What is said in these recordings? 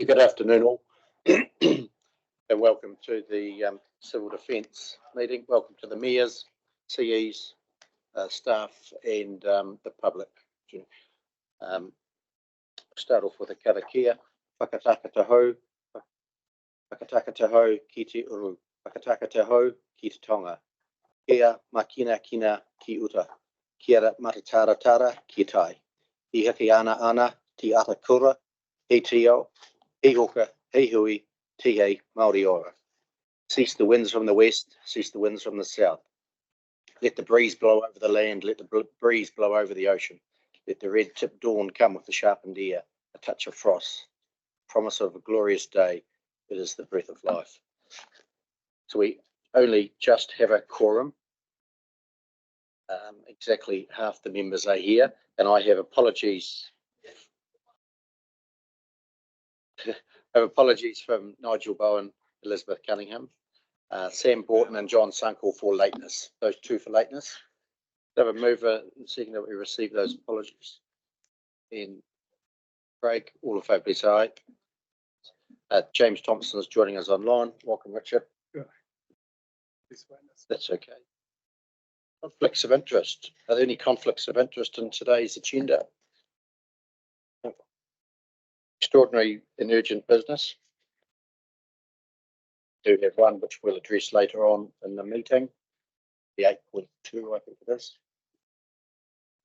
Good afternoon all and welcome to the Civil Defence meeting. Welcome to the mayors, CEs, staff and the public. Start off with a Karakia, Whakatau, Whakatau ki te uru, Whakatau ki te tonga, Kia makina kina ki uta, Kia matatara tara ki tai, I hiki ana ti ata kura, he tio, he hoka, he hui, ti hei, Māori ora. Cease the winds from the west, cease the winds from the south. Let the breeze blow over the land, let the breeze blow over the ocean. Let the red tip dawn come with the sharpened ear, a touch of frost, promise of a glorious day. It is the breath of life. So we only just have a quorum. Exactly half the members are here, and I have apologies. I have apologies from Nigel Bowen, Elizabeth Cunningham, Sam Borton and John Sunkel for lateness. Those two for lateness. I have a mover seeking that we receive those apologies. And Craig, all in favour, please aye. James Thompson is joining us online. Welcome, Richard. Yeah. That's okay. Conflicts of interest. Are there any conflicts of interest in today's agenda? Extraordinary and urgent business. We do have one which we'll address later on in the meeting. The 8.2, I think it is.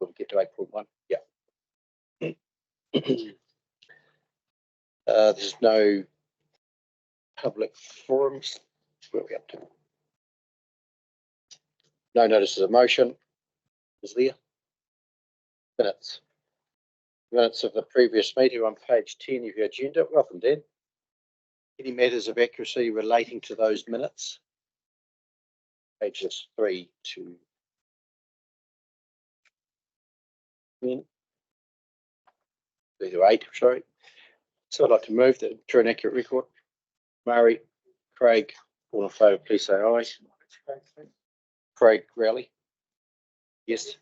We'll get to 8.1. Yeah. There's no public forums. Where are we up to? No notices of motion. Is there? Minutes. Minutes of the previous meeting on page 10 of your agenda. Welcome, Dan. Any matters of accuracy relating to those minutes? Pages 3 to 10. 3 to 8, sorry. So I'd like to move that to an accurate record. Murray, Craig, all in favour, please say aye. Craig Rowley. Yes.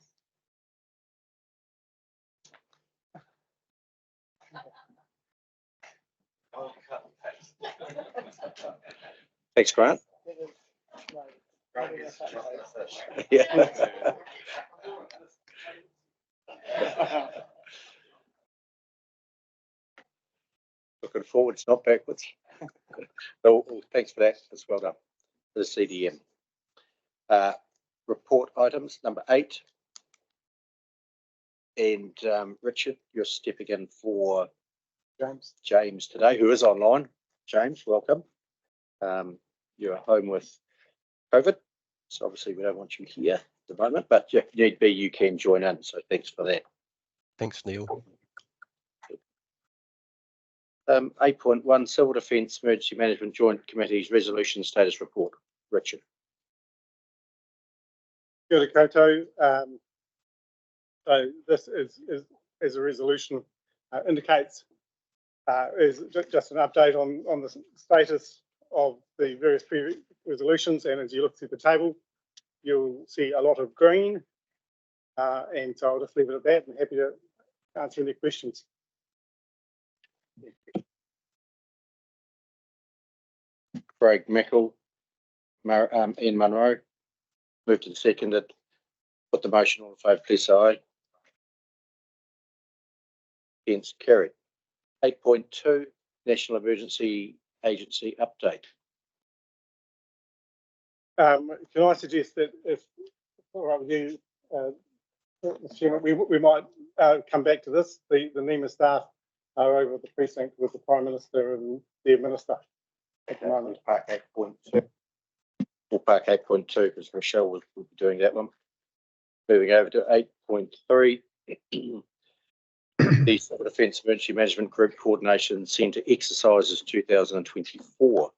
Thanks, Grant. Yeah. Looking forwards, not backwards. So, thanks for that. That's well done. The CDM. Report items number 8. And Richard, you're stepping in for James today, who is online. James, welcome. You're at home with COVID, so obviously we don't want you here at the moment, but if need be, you can join in. So thanks for that. Thanks, Neil. 8.1 Civil Defence Emergency Management Joint Committee's Resolution Status Report. Richard. Kia ora koutou. So this is as a resolution indicates is just an update on the status of the various resolutions, and as you look through the table, you'll see a lot of green, and so I'll just leave it at that and happy to answer any questions. Craig Mickle, Ian Munro, moved and seconded. Put the motion, all in favour, please say aye. Against, carried. 8.2 National Emergency Agency update. Can I suggest that if all right with you, Mr. Chairman, we might come back to this. The NEMA staff are over at the precinct with the Prime Minister and their Minister at the moment. Park 8.2. We'll park 8.2 because Michelle will be doing that one. Moving over to 8.3. The Civil Defence Emergency Management Group Coordination Centre Exercises 2024.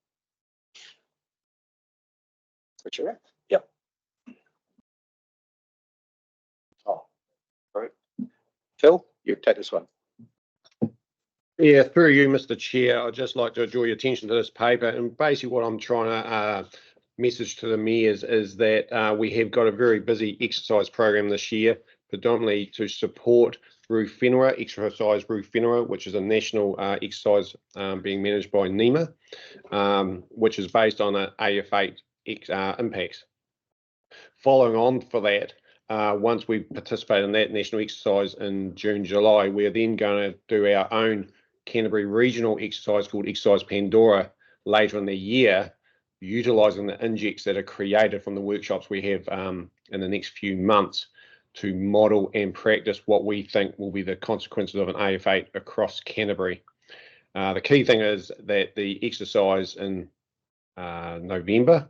Richard? Yep. Oh, right. Phil, you take this one. Yeah, through you, Mr. Chair, I'd just like to draw your attention to this paper. And basically what I'm trying to message to the mayors is that we have got a very busy exercise program this year, predominantly to support Roof Whenua, exercise Roof Whenua, which is a national exercise being managed by NEMA, which is based on an AF8 impacts. Following on for that, once we participate in that national exercise in June, July, we're then going to do our own Canterbury regional exercise called Exercise Pandora later in the year, utilising the injects that are created from the workshops we have in the next few months to model and practice what we think will be the consequences of an AF8 across Canterbury. The key thing is that the exercise in November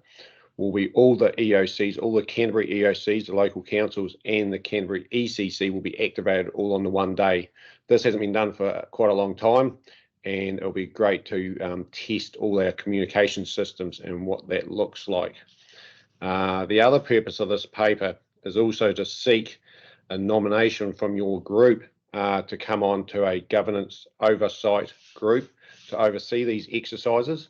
will be all the EOCs, all the Canterbury EOCs, the local councils, and the Canterbury ECC will be activated all on the one day. This hasn't been done for quite a long time, and it'll be great to test all our communication systems and what that looks like. The other purpose of this paper is also to seek a nomination from your group to come on to a governance oversight group to oversee these exercises.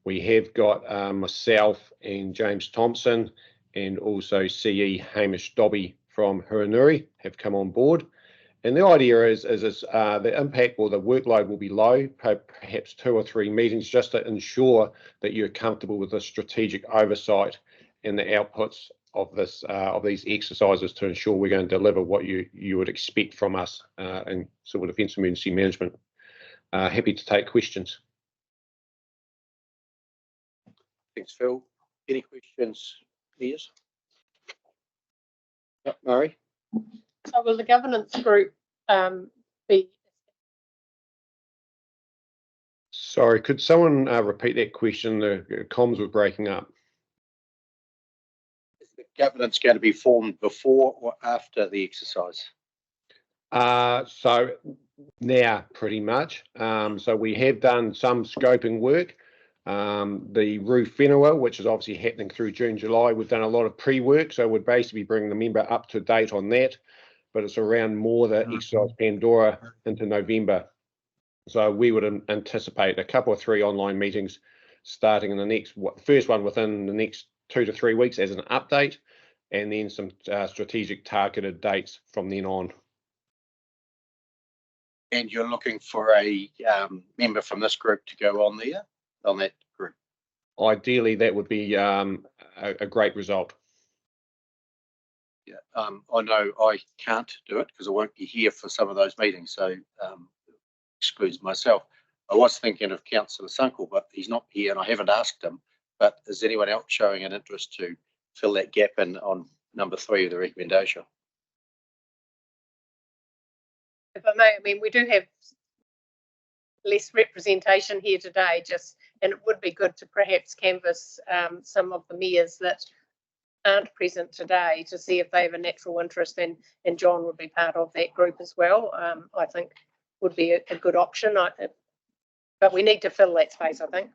We have got myself and James Thompson and also CE Hamish Dobby from Huanuri have come on board. And the idea is the impact or the workload will be low, perhaps 2 or 3 meetings, just to ensure that you're comfortable with the strategic oversight and the outputs of this of these exercises to ensure we're going to deliver what you would expect from us in civil defence emergency management. Happy to take questions. Thanks, Phil. Any questions, Liz? Yep, Murray? So will the governance group be? Sorry, could someone repeat that question? The comms were breaking up. Is the governance going to be formed before or after the exercise? So now, pretty much. So we have done some scoping work. The Roof Whenua, which is obviously happening through June, July, we've done a lot of pre-work, so we'd basically bring the member up to date on that, but it's around more the Exercise Pandora into November. So we would anticipate a couple of 3 online meetings starting in the next, first one within the next 2 to 3 weeks as an update, and then some strategic targeted dates from then on. And you're looking for a member from this group to go on there, on that group? Ideally, that would be a great result. Yeah, I know I can't do it because I won't be here for some of those meetings, so excludes myself. I was thinking of Councillor Sunkel, but he's not here and I haven't asked him. But is anyone else showing an interest to fill that gap in on number 3 of the recommendation? If I may, I mean, we do have less representation here today, and it would be good to perhaps canvass some of the mayors that aren't present today to see if they have a natural interest, and John would be part of that group as well. I think would be a good option, but we need to fill that space, I think.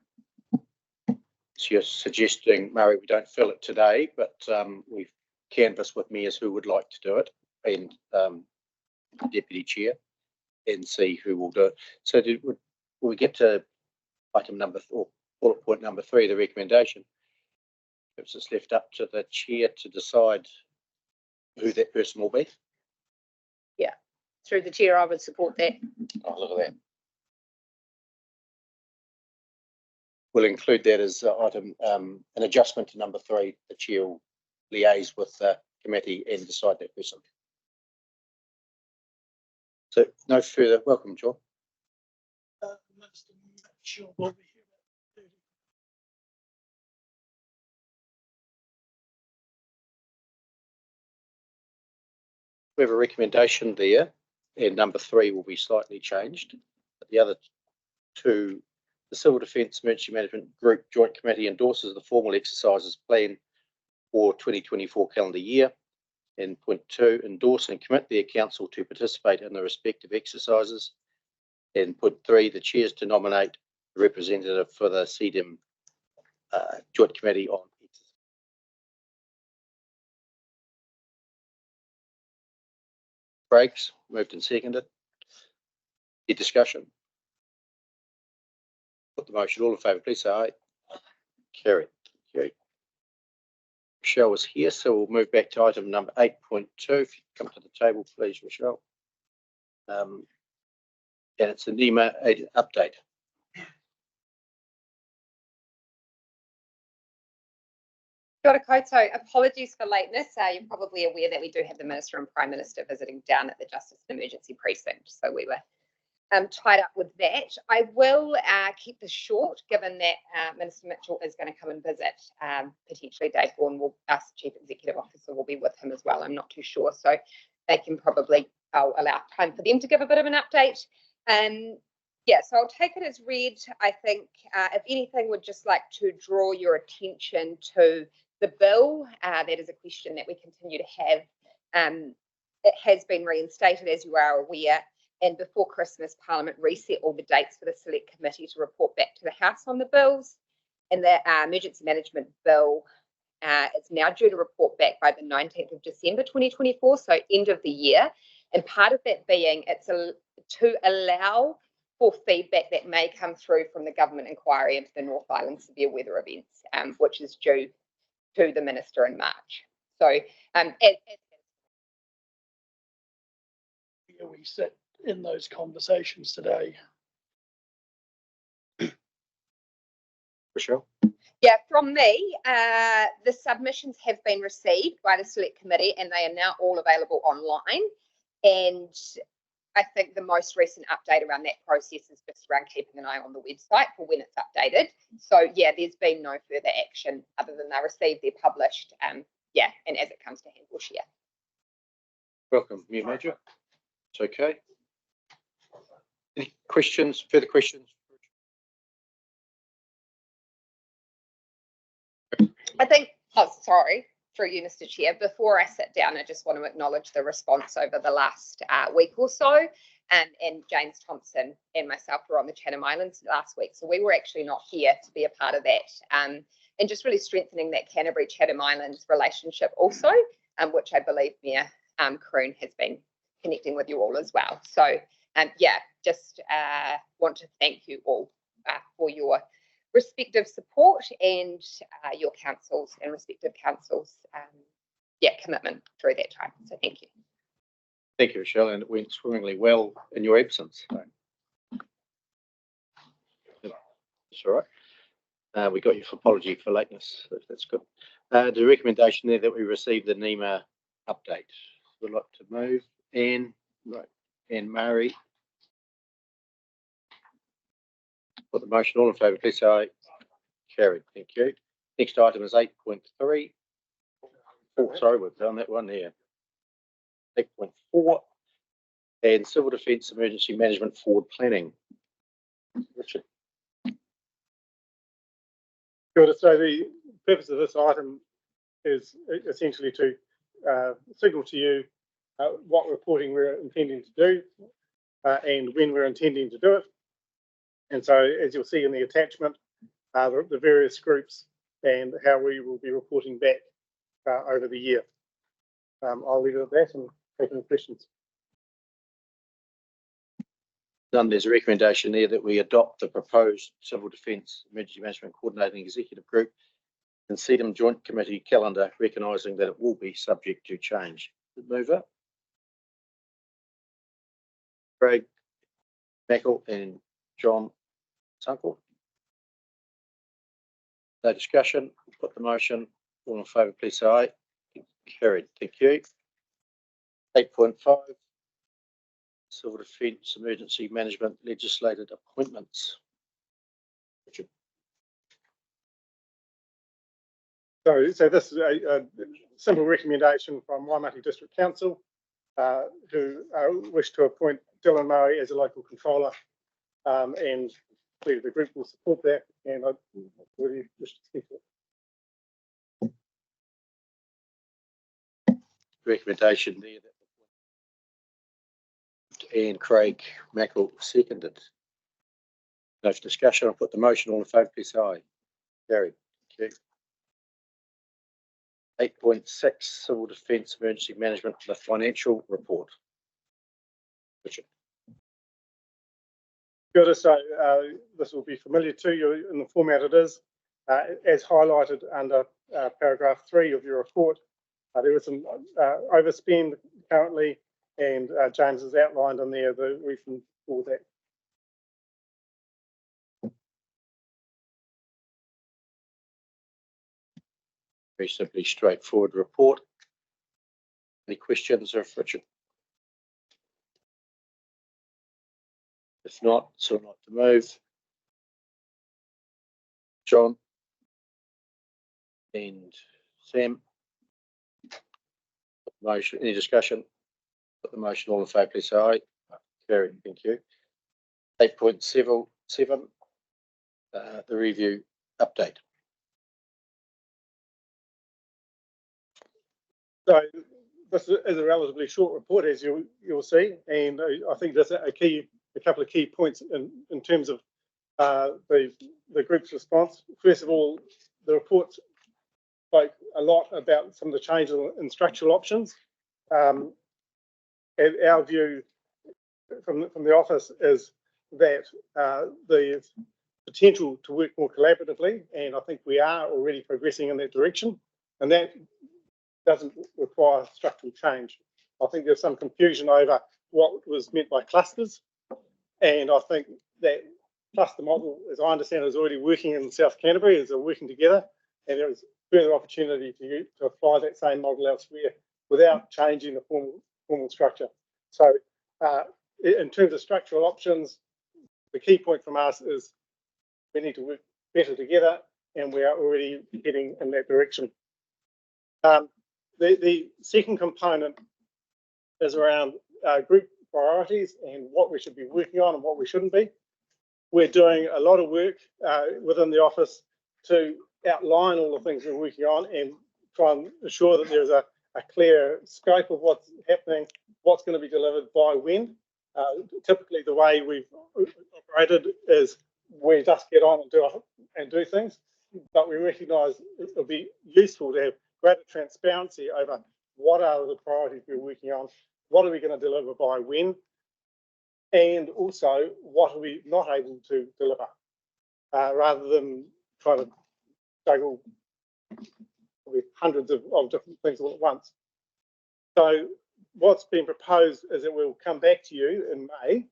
So you're suggesting, Murray, we don't fill it today, but we've canvassed with mayors who would like to do it, and deputy chair, and see who will do it. So will we get to item number, or bullet point number 3 of the recommendation? It's just left up to the chair to decide who that person will be. Yeah, through the chair, I would support that. Oh, look at that. We'll include that as item, an adjustment to number 3. The chair will liaise with the committee and decide that person. So no further. Welcome, John. We have a recommendation there, and number 3 will be slightly changed. But the other 2, the Civil Defence Emergency Management Group Joint Committee endorses the formal exercises plan for 2024 calendar year. And point 2, endorse and commit their council to participate in the respective exercises. And point 3, the chairs to nominate a representative for the CDM Joint Committee on exercise. Breaks, moved and seconded. Any discussion? Put the motion. All in favour, please say aye. Carried. Carried. Michelle is here, so we'll move back to item number 8.2. If you come to the table, please, Michelle. And it's a NEMA update. Kia ora koutou. Apologies for lateness. You're probably aware that we do have the Minister and Prime Minister visiting down at the Justice and Emergency Precinct, so we were tied up with that. I will keep this short, given that Minister Mitchell is going to come and visit. Potentially Dave Vaughan, our Chief Executive Officer, will be with him as well. I'm not too sure, so they can probably allow time for them to give a bit of an update. Yeah, so I'll take it as read. I think, if anything, would just like to draw your attention to the bill. That is a question that we continue to have. It has been reinstated, as you are aware, and before Christmas, Parliament reset all the dates for the Select Committee to report back to the House on the bills. And the Emergency Management Bill is now due to report back by the 19th of December 2024, so end of the year. And part of that being it's to allow for feedback that may come through from the government inquiry into the North Island severe weather events, which is due to the Minister in March. So we sit in those conversations today. Rochelle? yeah, from me, the submissions have been received by the Select Committee and they are now all available online. And I think the most recent update around that process is just around keeping an eye on the website for when it's updated. So yeah, there's been no further action other than they're received, they're published. Yeah, and as it comes to hand, we'll share. Welcome, Mayor Major. It's okay. Any questions, further questions? I think, oh, sorry, through you, Mr. Chair, before I sit down, I just want to acknowledge the response over the last week or so. And James Thompson and myself were on the Chatham Islands last week. So we were actually not here to be a part of that. And just really strengthening that Canterbury-Chatham Islands relationship also, which I believe Mayor Kroon has been connecting with you all as well. So yeah, just want to thank you all for your respective support and your councils and respective councils, yeah, commitment through that time. So thank you. Thank you, Rochelle, and it went swimmingly well in your absence. So. That's all right. We got your apology for lateness. So that's good. The recommendation there that we received the NEMA update. Would like to move. Anne, right, Anne Murray. Put the motion, all in favour, please say aye. Carried, thank you. Next item is 8.3. Oh, sorry, we've done that one here. 8.4 and Civil Defence Emergency Management Forward Planning. Richard. Good. So the purpose of this item is essentially to signal to you what reporting we're intending to do and when we're intending to do it. And so, as you'll see in the attachment, the various groups and how we will be reporting back over the year. I'll leave it at that and take any questions. None. There's a recommendation there that we adopt the proposed Civil Defence Emergency Management Coordinating Executive Group and CEDM Joint Committee calendar, recognising that it will be subject to change. Mover. Craig Mackle and John Sunkel. No discussion. Put the motion. All in favour, please say aye. Carried. Thank you. 8.5. Civil Defence Emergency Management Legislated Appointments. Richard. So this is a simple recommendation from Waimate District Council, who wish to appoint Dylan Murray as a local controller, and clearly the group will support that, and I really wish to speak to it. Recommendation there that and Craig Mackle seconded. No discussion. I'll put the motion. All in favour, please say aye. Carried. Thank you. 8.6 Civil Defence Emergency Management, the financial report. Richard. Good. So this will be familiar to you in the format it is. As highlighted under paragraph 3 of your report, there is some overspend currently and James has outlined in there the reason for that. Very simply straightforward report. Any questions of Richard? If not, so not to move. John and Sam. Motion, any discussion? Put the motion, all in favour, please say aye. Carried, thank you. 8.7, the review update. So this is a relatively short report, as you'll see, and I think there's a couple of key points in terms of the group's response. First of all, the report spoke a lot about some of the changes in structural options. And our view from the office is that the potential to work more collaboratively, and I think we are already progressing in that direction, and that doesn't require structural change. I think there's some confusion over what was meant by clusters, and I think that cluster model, as I understand, is already working in South Canterbury, as they're working together, and there is further opportunity to apply that same model elsewhere without changing the formal structure. So in terms of structural options, the key point from us is we need to work better together, and we are already heading in that direction. The second component is around group priorities and what we should be working on and what we shouldn't be. We're doing a lot of work within the office to outline all the things we're working on and try and ensure that there's a clear scope of what's happening, what's going to be delivered by when. Typically, the way we've operated is we just get on and do things, but we recognise it'll be useful to have greater transparency over what are the priorities we're working on, what are we going to deliver by when, and also what are we not able to deliver, rather than trying to juggle with hundreds of different things all at once. So what's been proposed is that we'll come back to you in May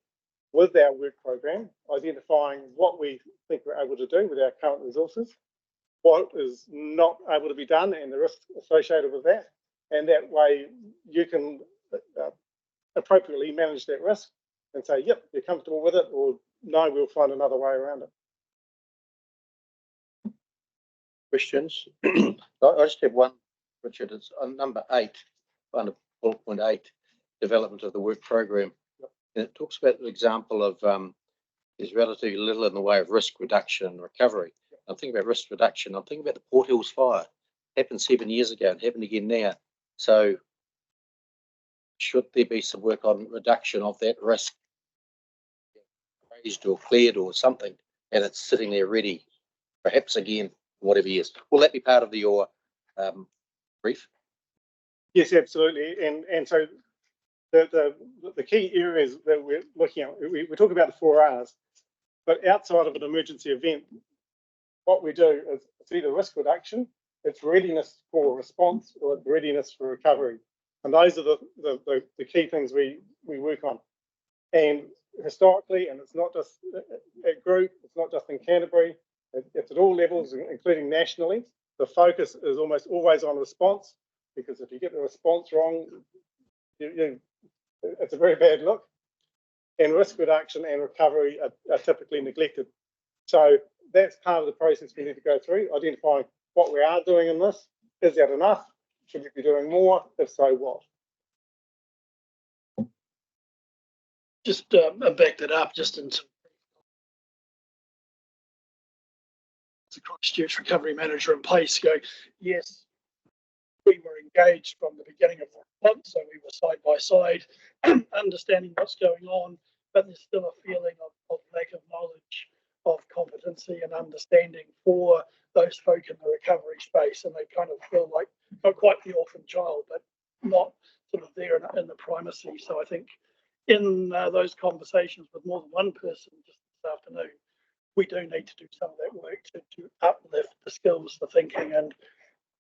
with our work program, identifying what we think we're able to do with our current resources, what is not able to be done and the risks associated with that. And that way you can appropriately manage that risk and say, yep, you're comfortable with it, or no, we'll find another way around it. Questions? I just have one, Richard. It's on number 8, under bullet point 8, development of the work program. And it talks about the example of there's relatively little in the way of risk reduction and recovery. I'm thinking about risk reduction. I'm thinking about the Port Hills fire. It happened 7 years ago and happened again now. So should there be some work on reduction of that risk, raised or cleared or something, and it's sitting there ready, perhaps again, whatever years? Will that be part of your brief? Yes, absolutely. And so the key areas that we're looking at, we talk about the 4 R's, but outside of an emergency event, what we do is it's either risk reduction, it's readiness for response, or it's readiness for recovery. And those are the key things we work on. And historically, and it's not just at group, it's not just in Canterbury, it's at all levels, including nationally, the focus is almost always on response, because if you get the response wrong, it's a very bad look. And risk reduction and recovery are typically neglected. So that's part of the process we need to go through, identifying what we are doing in this. Is that enough? Should we be doing more? If so, what? Just back that up, just in some the Christchurch recovery manager in place go, yes, we were engaged from the beginning of the month, so we were side by side, understanding what's going on, but there's still a feeling of lack of knowledge, of competency and understanding for those folk in the recovery space, and they kind of feel like not quite the orphan child, but not sort of there in the primacy. So I think in those conversations with more than one person just this afternoon, we do need to do some of that work to uplift the skills, the thinking and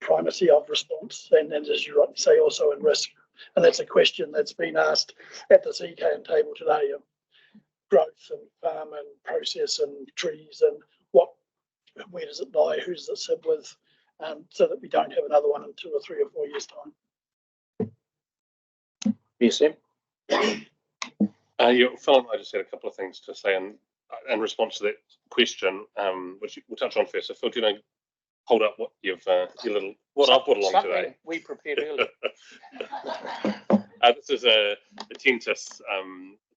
primacy of response, and as you rightly say, also in risk And that's a question that's been asked at the CKN table today of growth and farm and process and trees and where does it lie, who does it sit with, so that we don't have another one in 2 or 3 or 4 years' time. Yes, Sam. Yeah, Phil and I just had a couple of things to say in response to that question, which we'll touch on first. So, Phil, do you know, hold up what you've what I've put along today? We prepared earlier. This is a Tentis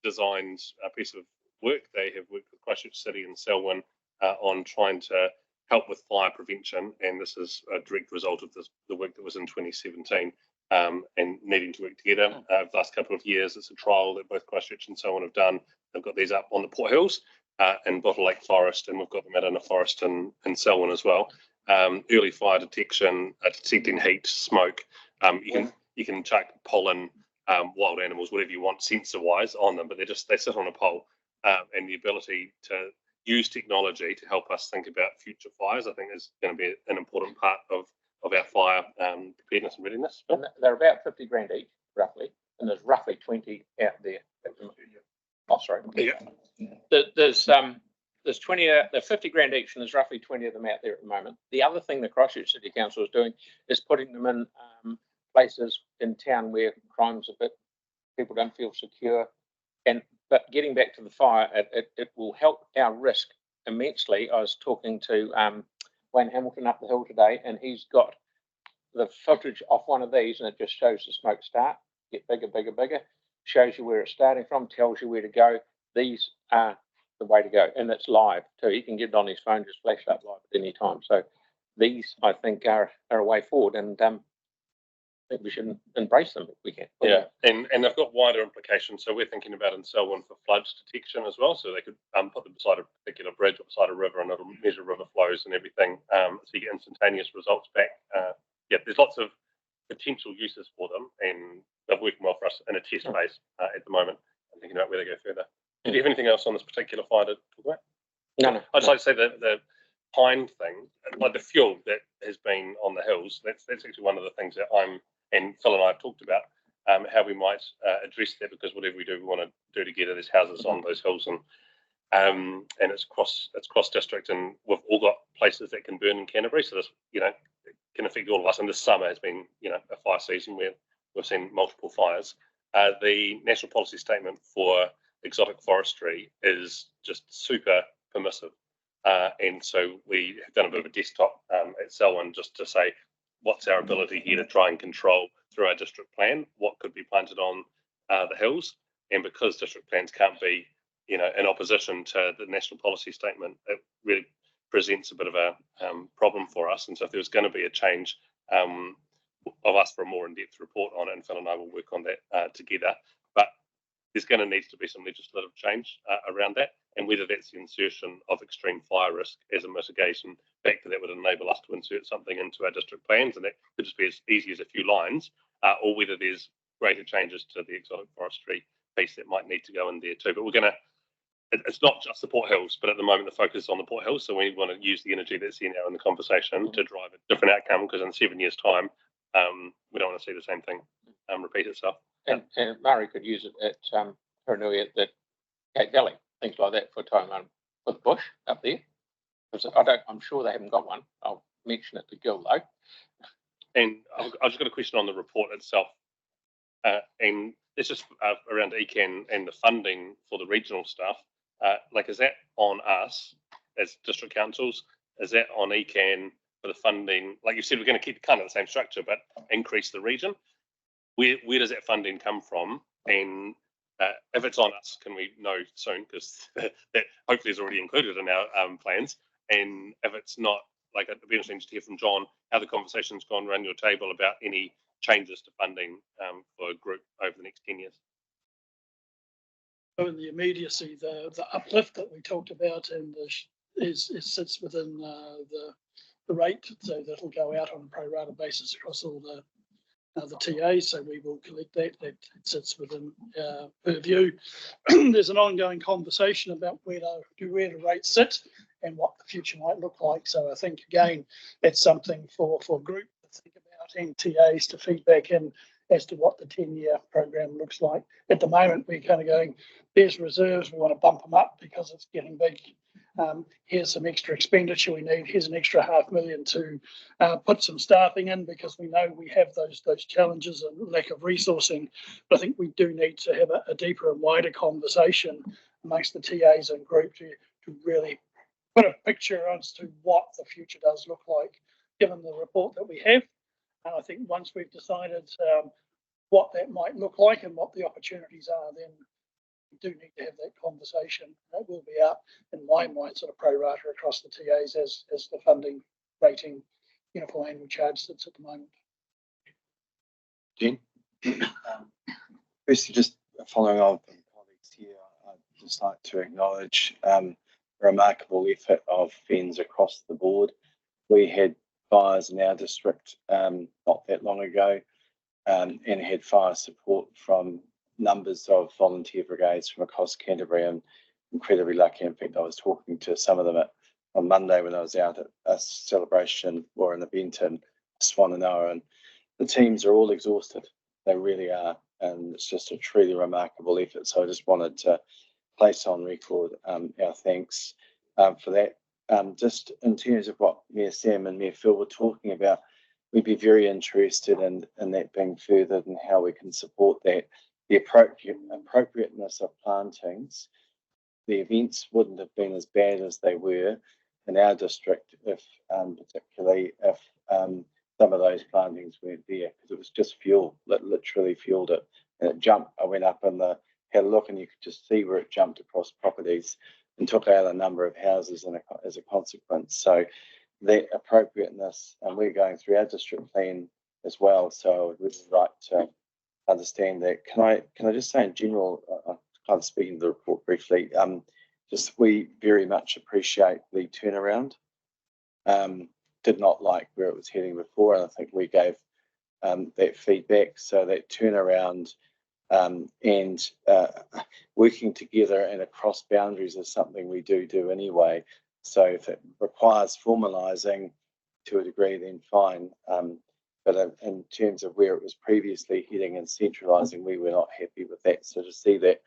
designed piece of work. They have worked with Christchurch City and Selwyn on trying to help with fire prevention, and this is a direct result of the work that was in 2017. And needing to work together over the last couple of years. It's a trial that both Christchurch and so on have done. They've got these up on the Port Hills in Bottle Lake Forest, and we've got them out in a forest in Selwyn as well. Early fire detection, detecting heat, smoke. You can chuck pollen, wild animals, whatever you want, sensor-wise on them, but they sit on a pole. And the ability to use technology to help us think about future fires, I think, is going to be an important part of our fire preparedness and readiness. And they're about 50 grand each, roughly, and there's roughly 20 out there. Oh, sorry. Yeah. There's 20. They're 50 grand each, and there's roughly 20 of them out there at the moment. The other thing the Christchurch City Council is doing is putting them in places in town where crime's a bit, people don't feel secure. But getting back to the fire, it will help our risk immensely. I was talking to Wayne Hamilton up the hill today, and he's got the footage off one of these, and it just shows the smoke start, get bigger, bigger, bigger, shows you where it's starting from, tells you where to go. These are the way to go, and it's live too. He can get it on his phone, just flash it up live at any time. So these, I think, are a way forward, and I think we should embrace them if we can. Yeah, and they've got wider implications. So we're thinking about in Selwyn for floods detection as well. So they could put them beside a particular bridge or beside a river, and it'll measure river flows and everything. So you get instantaneous results back. Yeah, there's lots of potential uses for them, and they're working well for us in a test phase at the moment. I'm thinking about where they go further. Do you have anything else on this particular fire to talk about? No. I'd just like to say that the pine thing, like the fuel that has been on the hills, that's actually one of the things that and Phil and I have talked about, how we might address that, because whatever we do, we want to do together. There's houses on those hills, and it's cross district, and we've all got places that can burn in Canterbury, so this can affect all of us. And this summer has been a fire season where we've seen multiple fires. The national policy statement for exotic forestry is just super permissive, and so we have done a bit of a desktop at Selwyn just to say, what's our ability here to try and control through our district plan what could be planted on the hills? And because district plans can't be, in opposition to the national policy statement, it really presents a bit of a problem for us. And so if there's going to be a change, I've asked for a more in-depth report on it, and Phil and I will work on that together. But there's going to need to be some legislative change around that, and whether that's the insertion of extreme fire risk as a mitigation factor that would enable us to insert something into our district plans, and that could just be as easy as a few lines, or whether there's greater changes to the exotic forestry piece that might need to go in there too. But it's not just the Port Hills, but at the moment the focus is on the Port Hills, so we want to use the energy that's here now in the conversation to drive a different outcome, because in 7 years' time, we don't want to see the same thing repeat itself. And Murray could use it at Taranui, at Cape Valley, things like that, for a time with bush up there. I'm sure they haven't got one. I'll mention it to Gil though. And I've just got a question on the report itself, and it's just around ECAN and the funding for the regional stuff. Is that on us as district councils? Is that on ECAN for the funding? Like you said, we're going to keep kind of the same structure, but increase the region. Where does that funding come from? And if it's on us, can we know soon? Because that hopefully is already included in our plans. And if it's not, it'd be interesting to hear from John how the conversation's gone around your table about any changes to funding for a group over the next 10 years. So in the immediacy, the uplift that we talked about and sits within the rate, so that'll go out on a pro rata basis across all the TAs, so we will collect that. That sits within purview. There's an ongoing conversation about where the rates sit and what the future might look like. So I think again, it's something for group to think about and TAs to feedback in as to what the 10-year program looks like. At the moment, we're kind of going, there's reserves, we want to bump them up because it's getting big. Here's some extra expenditure we need. Here's an extra $500,000 to put some staffing in, because we know we have those challenges and lack of resourcing. But I think we do need to have a deeper and wider conversation amongst the TAs and group to really put a picture as to what the future does look like, given the report that we have. And I think once we've decided what that might look like and what the opportunities are, then we do need to have that conversation. That will be up in my mind, sort of pro rata across the TAs as the funding rating uniform annual charge sits at the moment. Jen? Firstly, just following on from colleagues here, I'd just like to acknowledge a remarkable effort of FENS across the board. We had fires in our district not that long ago, and had fire support from numbers of volunteer brigades from across Canterbury. I'm incredibly lucky. In fact, I was talking to some of them on Monday when I was out at a celebration or an event in Swananoa, and the teams are all exhausted. They really are, and it's just a truly remarkable effort. So I just wanted to place on record our thanks for that. Just in terms of what Mayor Sam and Mayor Phil were talking about, we'd be very interested in that being furthered and how we can support that. The appropriateness of plantings, the events wouldn't have been as bad as they were in our district if, particularly if some of those plantings weren't there, because it was just fuel, literally fueled it, and it jumped. I went up and had a look, and you could just see where it jumped across properties and took out a number of houses as a consequence. So that appropriateness, and we're going through our district plan as well, so I would really like to understand that. Can I just say in general, I'm kind of speaking to the report briefly, just we very much appreciate the turnaround. Did not like where it was heading before, and I think we gave that feedback. So that turnaround and working together and across boundaries is something we do anyway. So if it requires formalising to a degree, then fine. But in terms of where it was previously heading and centralising, we were not happy with that. So to see that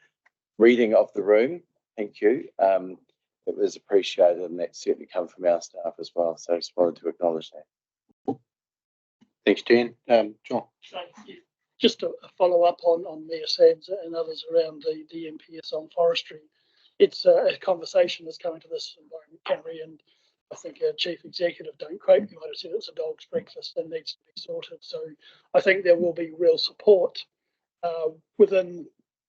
reading of the room, thank you. It was appreciated, and that certainly come from our staff as well. So I just wanted to acknowledge that. Thanks, Jen. John? Just a follow up on Mayor Sam's and others around the MPS on forestry. It's a conversation that's coming to this environment, Canterbury, and I think our chief executive, don't quote me, might have said it's a dog's breakfast and needs to be sorted. So I think there will be real support within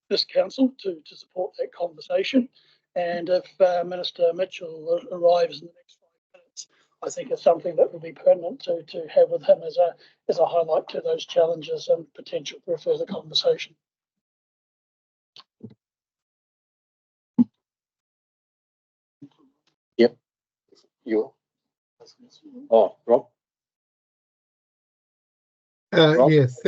this council to support that conversation. And if Minister Mitchell arrives in the next 5 minutes, I think it's something that will be pertinent to have with him as a highlight to those challenges and potential for a further conversation. Yep. You. Oh, Rob. Rob? Yes.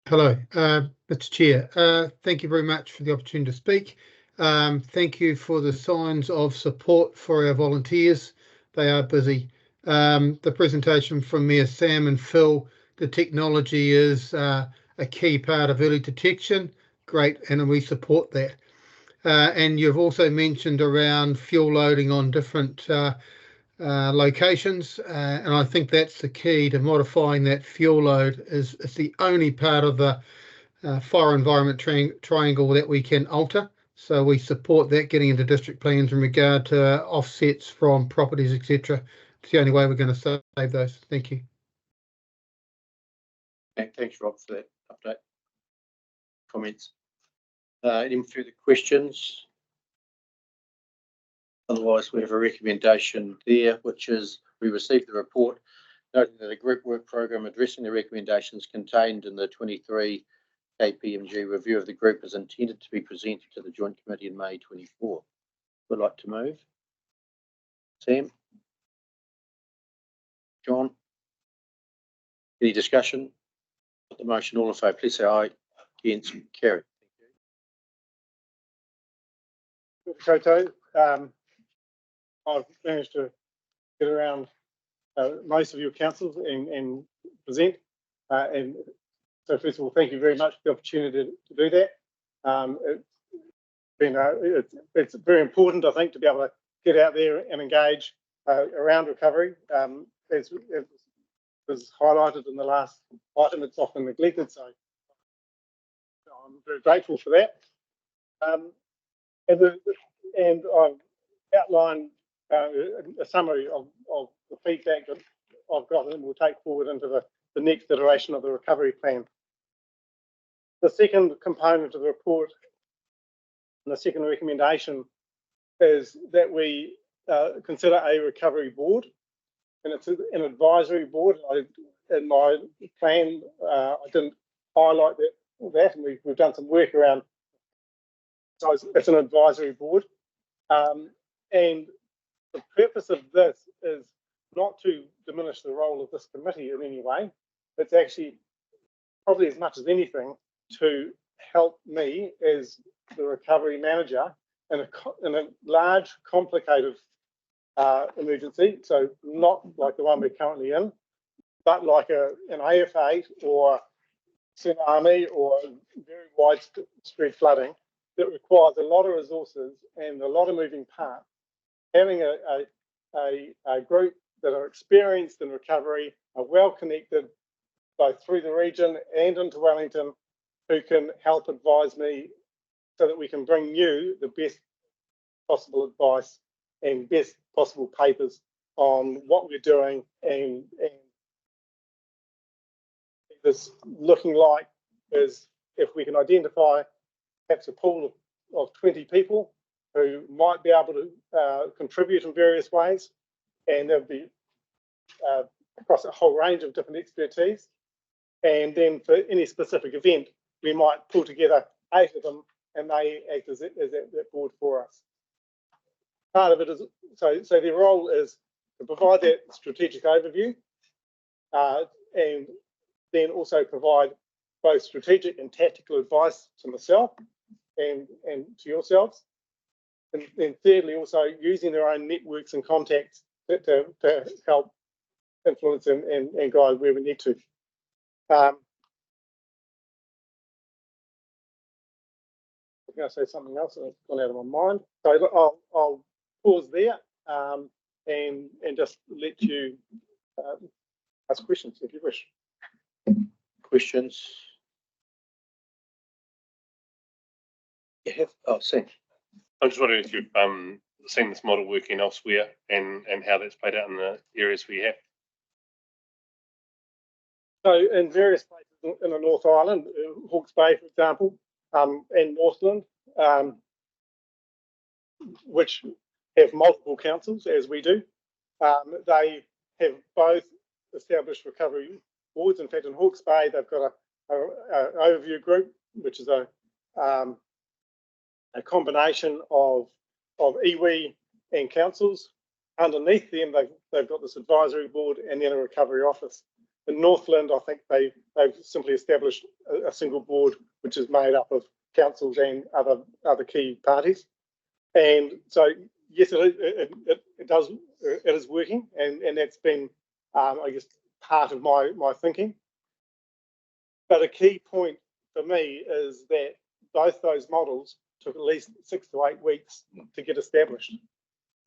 Hello, Mr. Chair. Thank you very much for the opportunity to speak. Thank you for the signs of support for our volunteers. They are busy. The presentation from Mayor Sam and Phil, the technology is a key part of early detection. Great, and we support that. And you've also mentioned around fuel loading on different locations, and I think that's the key to modifying that fuel load. It's the only part of the fire environment triangle that we can alter. So we support that, getting into district plans in regard to offsets from properties, etc. It's the only way we're going to save those. Thank you. Thanks, Rob, for that update. Comments? Any further questions? Otherwise, we have a recommendation there, which is we received the report noting that a group work program addressing the recommendations contained in the 23 KPMG review of the group is intended to be presented to the Joint Committee in May 24. Would like to move? Sam? John? Any discussion? The motion, all in favour, please say aye. Against, carried. Whakatau, I've managed to get around most of your councils and present, and So first of all, thank you very much for the opportunity to do that. It's very important, I think, to be able to get out there and engage around recovery. As it was highlighted in the last item, it's often neglected, so I'm very grateful for that. And I've outlined a summary of the feedback that I've got, and we'll take forward into the next iteration of the recovery plan. The second component of the report and the second recommendation is that we consider a recovery board, and it's an advisory board. In my plan, I didn't highlight that, and we've done some work around. So it's an advisory board, and the purpose of this is not to diminish the role of this committee in any way. It's actually probably as much as anything to help me as the recovery manager in a large, complicated emergency. So not like the one we're currently in, but like an AF8 or tsunami or very widespread flooding that requires a lot of resources and a lot of moving parts. Having a group that are experienced in recovery, are well connected both through the region and into Wellington, who can help advise me so that we can bring you the best possible advice and best possible papers on what we're doing and this looking like is if we can identify perhaps a pool of 20 people who might be able to contribute in various ways, and there'll be across a whole range of different expertise. And then for any specific event, we might pull together 8 of them, and they act as that board for us. Part of it is so their role is to provide that strategic overview, and then also provide both strategic and tactical advice to myself and to yourselves. And then thirdly, also using their own networks and contacts to help influence and guide where we need to. I was going to say something else that's gone out of my mind. So I'll pause there and just let you ask questions if you wish. Questions? You have? Oh, Sam. I'm just wondering if you've seen this model working elsewhere and how that's played out in the areas we have. So in various places in the North Island, Hawke's Bay, for example, and Northland, which have multiple councils, as we do, they have both established recovery boards. In fact, in Hawke's Bay, they've got an overview group, which is a combination of iwi and councils. Underneath them, they've got this advisory board and then a recovery office. In Northland, I think they've simply established a single board, which is made up of councils and other key parties. And so, yes, it is working, and that's been, I guess, part of my thinking. But a key point for me is that both those models took at least 6 to 8 weeks to get established.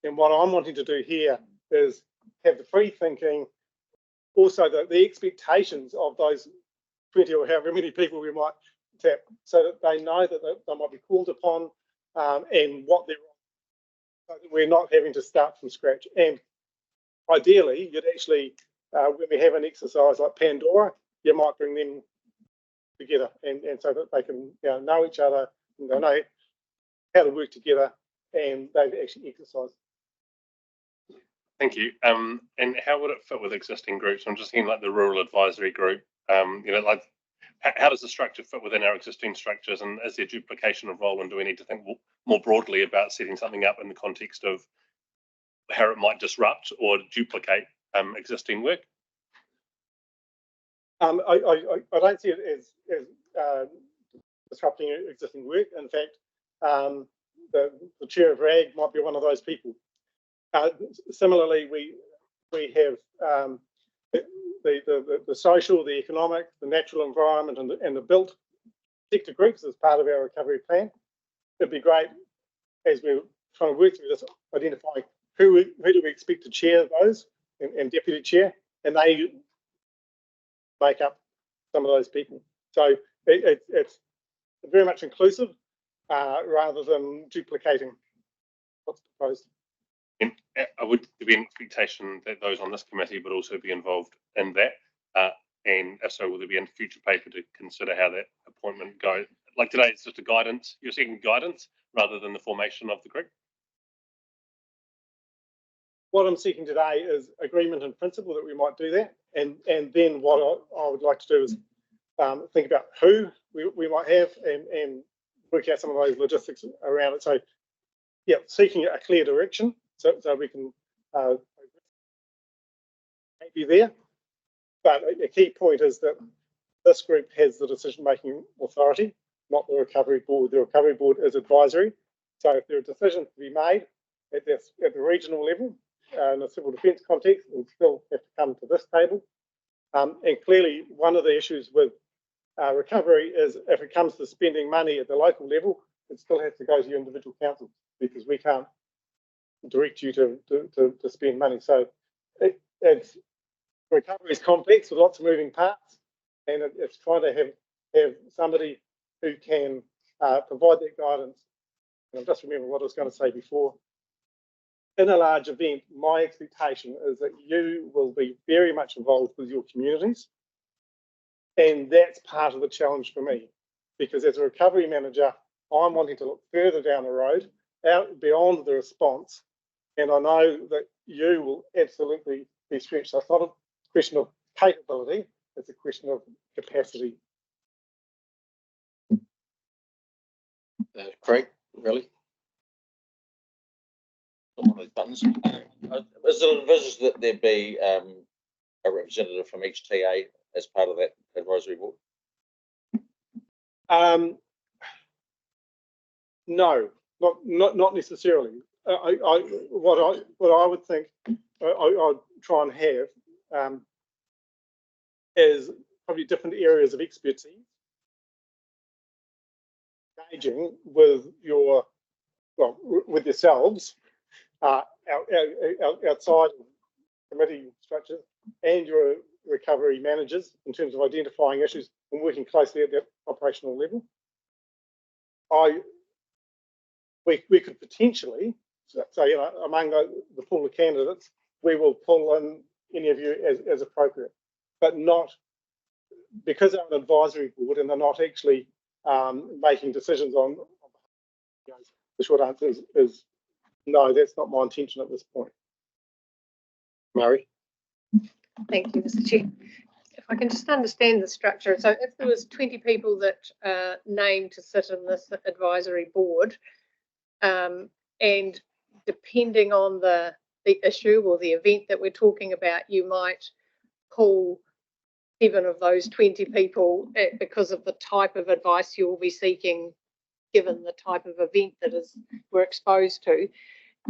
And what I'm wanting to do here is have the pre-thinking, also the expectations of those 20 or however many people we might tap, so that they know that they might be called upon and what they're on, so that we're not having to start from scratch. And ideally, you'd actually, when we have an exercise like Pandora, you might bring them together and so that they can know each other and they know how to work together and they've actually exercised. Thank you. And how would it fit with existing groups? I'm just thinking like the rural advisory group. Like how does the structure fit within our existing structures, and is there duplication of role, and do we need to think more broadly about setting something up in the context of how it might disrupt or duplicate existing work? I don't see it as disrupting existing work. In fact, the chair of RAG might be one of those people. Similarly, we have the social, the economic, the natural environment, and the built sector groups as part of our recovery plan. It'd be great as we're trying to work through this, identifying who do we expect to chair those and deputy chair, and they make up some of those people. So it's very much inclusive rather than duplicating what's proposed. And would there be an expectation that those on this committee would also be involved in that? And if so, will there be a future paper to consider how that appointment goes? Like today, it's just a guidance. You're seeking guidance rather than the formation of the group. What I'm seeking today is agreement in principle that we might do that, and then what I would like to do is think about who we might have and work out some of those logistics around it. So, yeah, seeking a clear direction so we can be there. But a key point is that this group has the decision-making authority, not the recovery board. The recovery board is advisory. So if there are decisions to be made at the regional level, in the civil defence context, it will still have to come to this table. And clearly, one of the issues with recovery is if it comes to spending money at the local level, it still has to go to your individual council because we can't direct you to spend money. So recovery is complex with lots of moving parts, and it's trying to have somebody who can provide that guidance. And I'm just remembering what I was going to say before. In a large event, my expectation is that you will be very much involved with your communities. And that's part of the challenge for me, because as a recovery manager, I'm wanting to look further down the road, out beyond the response. And I know that you will absolutely be stretched. So it's not a question of capability, it's a question of capacity. Craig, really? One of those buttons. Is it envisaged that there be a representative from each TA as part of that advisory board? No, not necessarily. What I would think I'd try and have is probably different areas of expertise, engaging with with yourselves outside of committee structures and your recovery managers in terms of identifying issues and working closely at the operational level. We could potentially, so you know, among the pool of candidates, we will pull in any of you as appropriate, but not because they're an advisory board and they're not actually making decisions on. The short answer is no, that's not my intention at this point. Murray? Thank you, Mr. Chair. If I can just understand the structure. So if there was 20 people that are named to sit in this advisory board, and depending on the issue or the event that we're talking about, you might pull 7 of those 20 people because of the type of advice you'll be seeking, given the type of event that we're exposed to,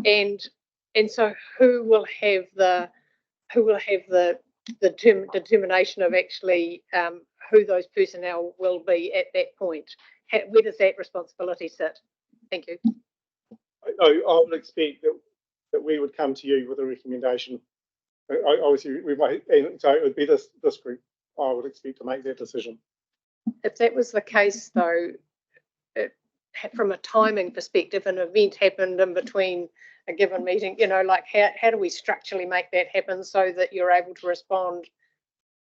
and so who will have the determination of actually who those personnel will be at that point? Where does that responsibility sit? Thank you. I would expect that we would come to you with a recommendation. Obviously, we might, and so it would be this group. I would expect to make that decision. If that was the case, though, from a timing perspective, an event happened in between a given meeting, you know, like how do we structurally make that happen so that you're able to respond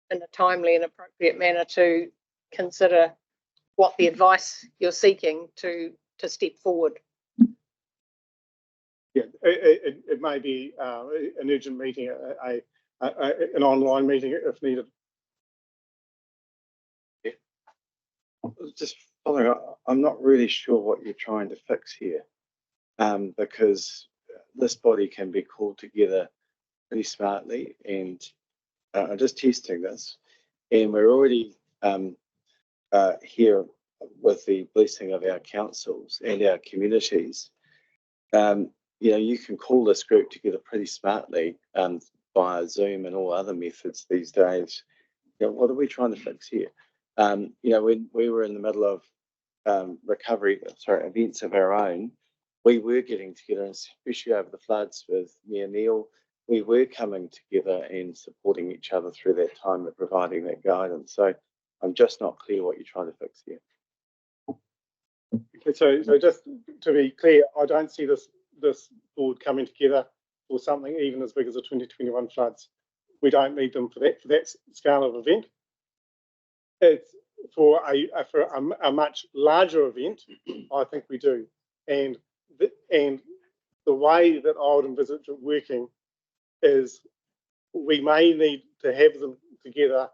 in a timely and appropriate manner to consider what the advice you're seeking to step forward? Yeah, it may be an urgent meeting, an online meeting if needed. Yeah. Just following up, I'm not really sure what you're trying to fix here, because this body can be called together pretty smartly, and I'm just testing this, and we're already here with the blessing of our councils and our communities. You know, you can call this group together pretty smartly via Zoom and all other methods these days. You know, what are we trying to fix here? You know, when we were in the middle of events of our own, we were getting together, especially over the floods with me and Neil. We were coming together and supporting each other through that time and providing that guidance. So I'm just not clear what you're trying to fix here. Okay, so just to be clear, I don't see this board coming together for something even as big as the 2021 floods. We don't need them for that scale of event. It's for a much larger event. I think we do, and the way that I would envisage it working is we may need to have them together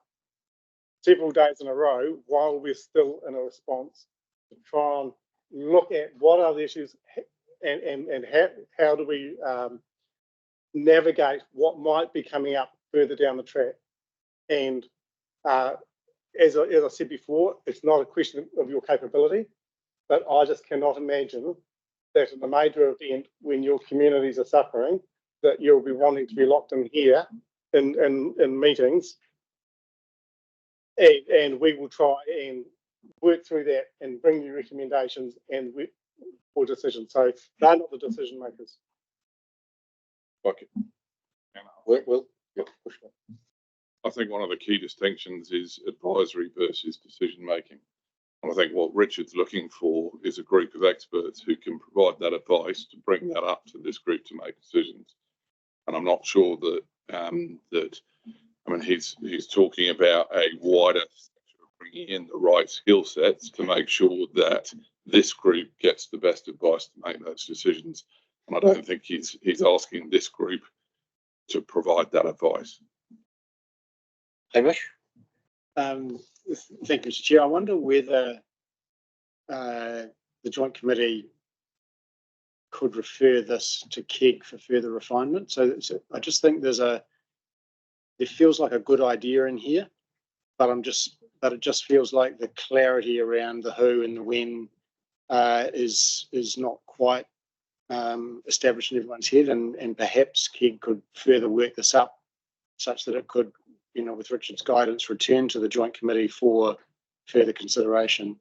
several days in a row while we're still in a response to try and look at what are the issues and how do we navigate what might be coming up further down the track. And as I said before, it's not a question of your capability, but I just cannot imagine that in a major event when your communities are suffering, that you'll be wanting to be locked in here in meetings, and we will try and work through that and bring you recommendations and for decisions. So they're not the decision makers. Okay. Well, I think one of the key distinctions is advisory versus decision making. And I think what Richard's looking for is a group of experts who can provide that advice to bring that up to this group to make decisions. And I'm not sure that he's talking about a wider bringing in the right skill sets to make sure that this group gets the best advice to make those decisions. And I don't think he's asking this group to provide that advice. Hamish? Thank you, Mr. Chair. I wonder whether the Joint Committee could refer this to KEG for further refinement. So I just think it feels like a good idea in here, but it just feels like the clarity around the who and the when is not quite established in everyone's head, and perhaps KEG could further work this up such that it could, with Richard's guidance, return to the Joint Committee for further consideration.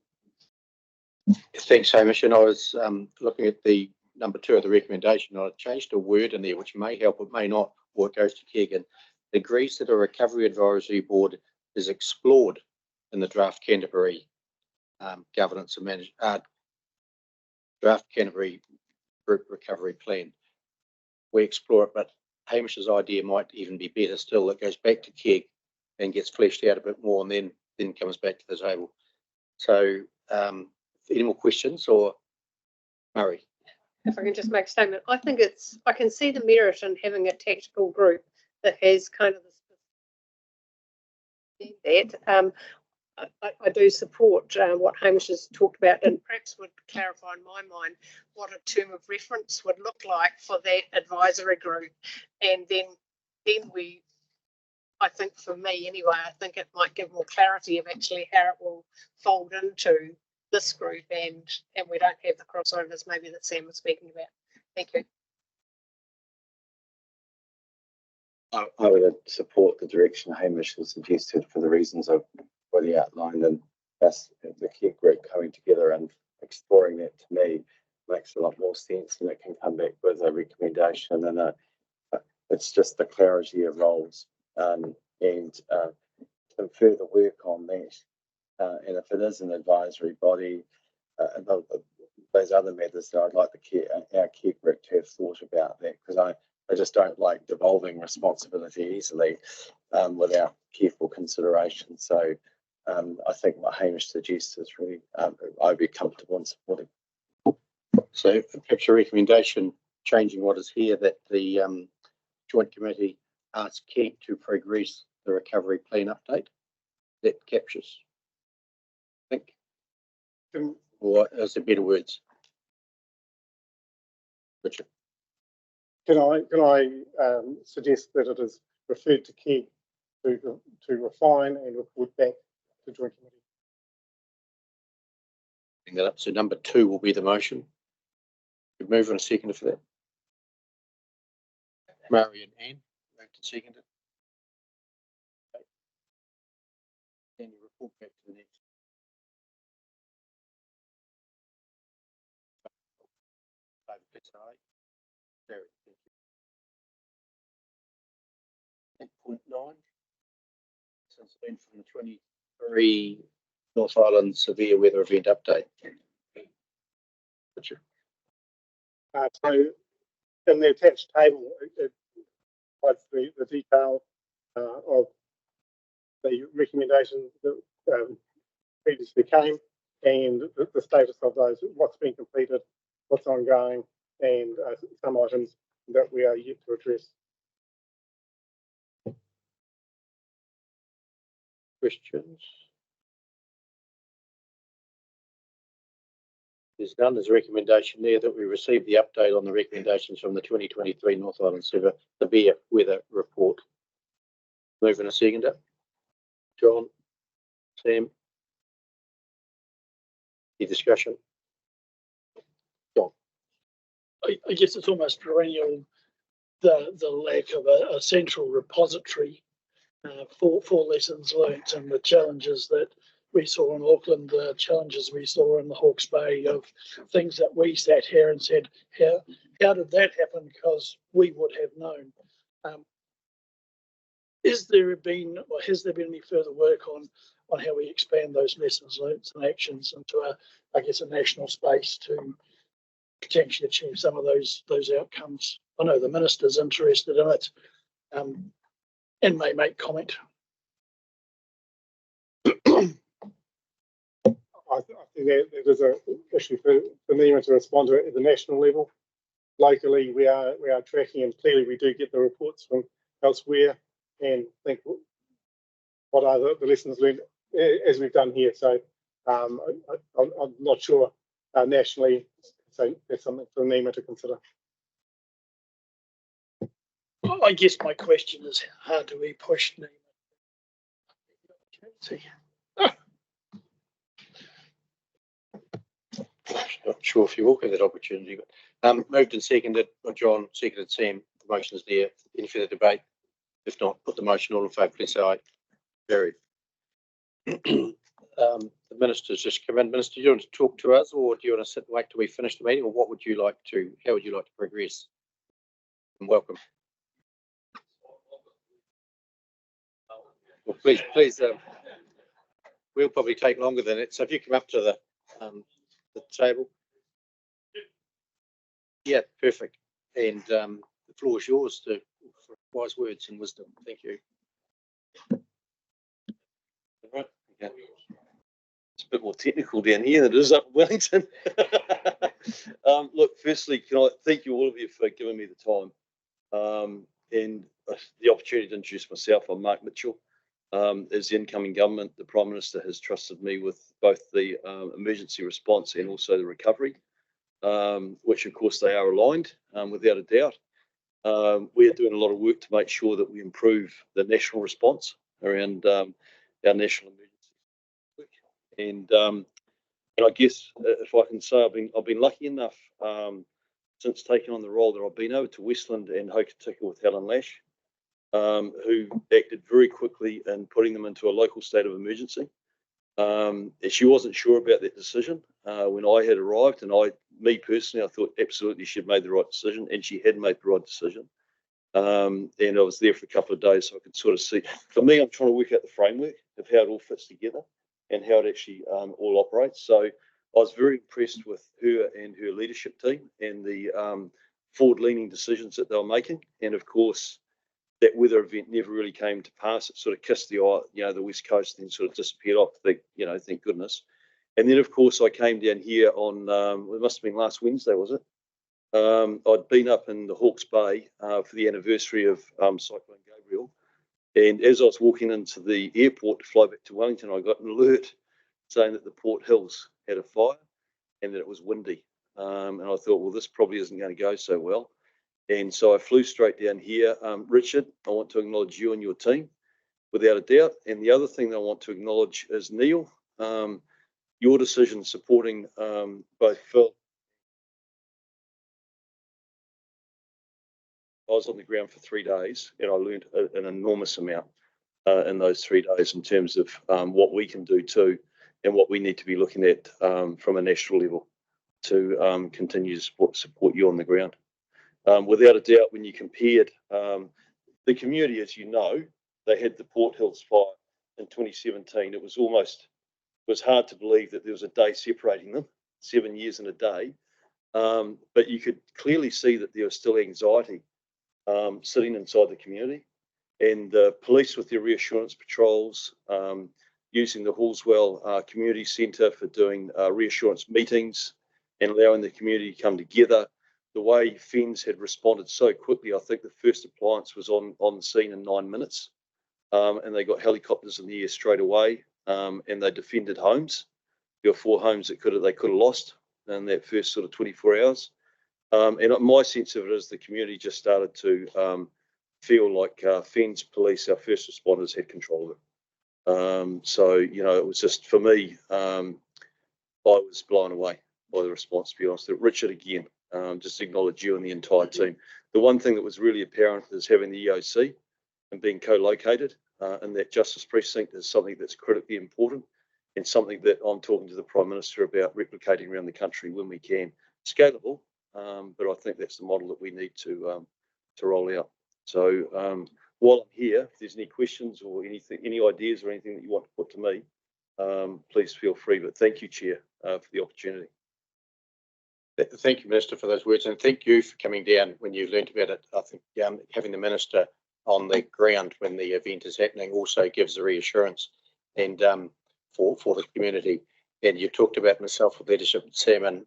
Thanks, Hamish. And I was looking at the number 2 of the recommendation. I changed a word in there which may help, it may not, or it goes to KEG. And it agrees that a recovery advisory board is explored in the draft Canterbury governance and draft Canterbury group recovery plan. We explore it, but Hamish's idea might even be better still. It goes back to KEG and gets fleshed out a bit more, and then comes back to the table. So, any more questions, or Murray? If I can just make a statement, I can see the merit in having a tactical group that has kind of that. I do support what Hamish has talked about, and perhaps would clarify in my mind what a term of reference would look like for that advisory group. And then we, I think for me anyway, I think it might give more clarity of actually how it will fold into this group, and we don't have the crossovers maybe that Sam was speaking about. Thank you. I would support the direction Hamish has suggested for the reasons I've already outlined, and that's the KEG group coming together and exploring that, to me, makes a lot more sense, and it can come back with a recommendation, and it's just the clarity of roles, and some further work on that. And if it is an advisory body, those other matters that I'd like our KEG group to have thought about that, because I just don't like devolving responsibility easily without careful consideration. So I think what Hamish suggests is really, I'd be comfortable in supporting. So perhaps a recommendation, changing what is here, that the Joint Committee asks KEG to progress the recovery plan update. That captures, I think. Or is there better words? Richard. Can I suggest that it is referred to KEG to refine and report back to Joint Committee? Bring that up. So number 2 will be the motion. We'll move in a second for that. Murray and Anne. moved and seconded. Okay. And you report back to the next. Very, thank you. 8.9. Since then from the 23 North Island severe weather event update. Richard. So in the attached table, it provides the detail of the recommendations that previously came and the status of those, what's been completed, what's ongoing, and some items that we are yet to address. Questions? There's none. There's a recommendation there that we receive the update on the recommendations from the 2023 North Island severe weather report. Move in a seconder. John, Sam. Any discussion? John. I guess it's almost perennial, the lack of a central repository for lessons learnt and the challenges that we saw in Auckland, the challenges we saw in the Hawke's Bay of things that we sat here and said, how did that happen? Because we would have known. Has there been any further work on how we expand those lessons learnt and actions into a national space to potentially achieve some of those outcomes? I know the minister's interested in it and may make comment. I think that is an issue for NEMA to respond to it at the national level. Locally, we are tracking, and clearly we do get the reports from elsewhere and think what are the lessons learned as we've done here. So I'm not sure nationally, so that's something for NEMA to consider. I guess my question is, how do we push NEMA? Not sure if you will give that opportunity, but moved and seconded, or John seconded Sam. The motion is there. Any further debate? If not, put the motion. All in favour, please say aye. Carried. The minister's just come in. Minister, do you want to talk to us, or do you want to sit and wait till we finish the meeting, or what would you like to? How would you like to progress? And welcome. Well, please. We'll probably take longer than it. So if you come up to the table. Yeah, perfect. And the floor is yours for wise words and wisdom. Thank you. Right. Okay. It's a bit more technical down here than it is up in Wellington. Look, firstly, can I thank you all of you for giving me the time and the opportunity to introduce myself. I'm Mark Mitchell. As the incoming government, the Prime Minister has trusted me with both the emergency response and also the recovery, which of course they are aligned without a doubt. We are doing a lot of work to make sure that we improve the national response around our national emergency. And I guess if I can say, I've been lucky enough since taking on the role that I've been over to Westland and Whakatau with Helen Lash, who acted very quickly in putting them into a local state of emergency. She wasn't sure about that decision when I had arrived, and me personally, I thought absolutely she had made the right decision, and she had made the right decision. And I was there for a couple of days, so I could sort of see. For me, I'm trying to work out the framework of how it all fits together and how it actually all operates. So I was very impressed with her and her leadership team and the forward-leaning decisions that they were making, and of course, that weather event never really came to pass. It sort of kissed the eye, the West Coast, and sort of disappeared off. Thank goodness. And then, of course, I came down here on, it must have been last Wednesday, was it? I'd been up in the Hawke's Bay for the anniversary of Cyclone Gabriel. And as I was walking into the airport to fly back to Wellington, I got an alert saying that the Port Hills had a fire and that it was windy. And I thought, well, this probably isn't going to go so well. And so I flew straight down here. Richard, I want to acknowledge you and your team, without a doubt. And the other thing that I want to acknowledge is Neil, your decision supporting both Phil I was on the ground for 3 days, and I learned an enormous amount in those 3 days in terms of what we can do too, and what we need to be looking at from a national level to continue to support you on the ground. Without a doubt, when you compared the community, as you know, they had the Port Hills fire in 2017. It was hard to believe that there was a day separating them, 7 years in a day. But you could clearly see that there was still anxiety sitting inside the community, and the police with their reassurance patrols, using the Hallswell Community Centre for doing reassurance meetings and allowing the community to come together. The way FENZ had responded so quickly, I think the first appliance was on the scene in 9 minutes, and they got helicopters in the air straight away, and they defended homes. There were 4 homes that they could have lost in that first sort of 24 hours. And my sense of it is the community just started to feel like FENZ police, our first responders, had control of it. So, you know, it was just, for me, I was blown away by the response, to be honest. Richard, again, just acknowledge you and the entire team. The one thing that was really apparent is having the EOC and being co-located in that Justice Precinct is something that's critically important, and something that I'm talking to the Prime Minister about replicating around the country when we can. Scalable, but I think that's the model that we need to roll out. So while I'm here, if there's any questions or anything, any ideas or anything that you want to put to me, please feel free. But thank you, Chair, for the opportunity. Thank you, Minister, for those words, and thank you for coming down when you learnt about it. I think having the Minister on the ground when the event is happening also gives the reassurance and for the community. And you talked about myself with leadership, Sam,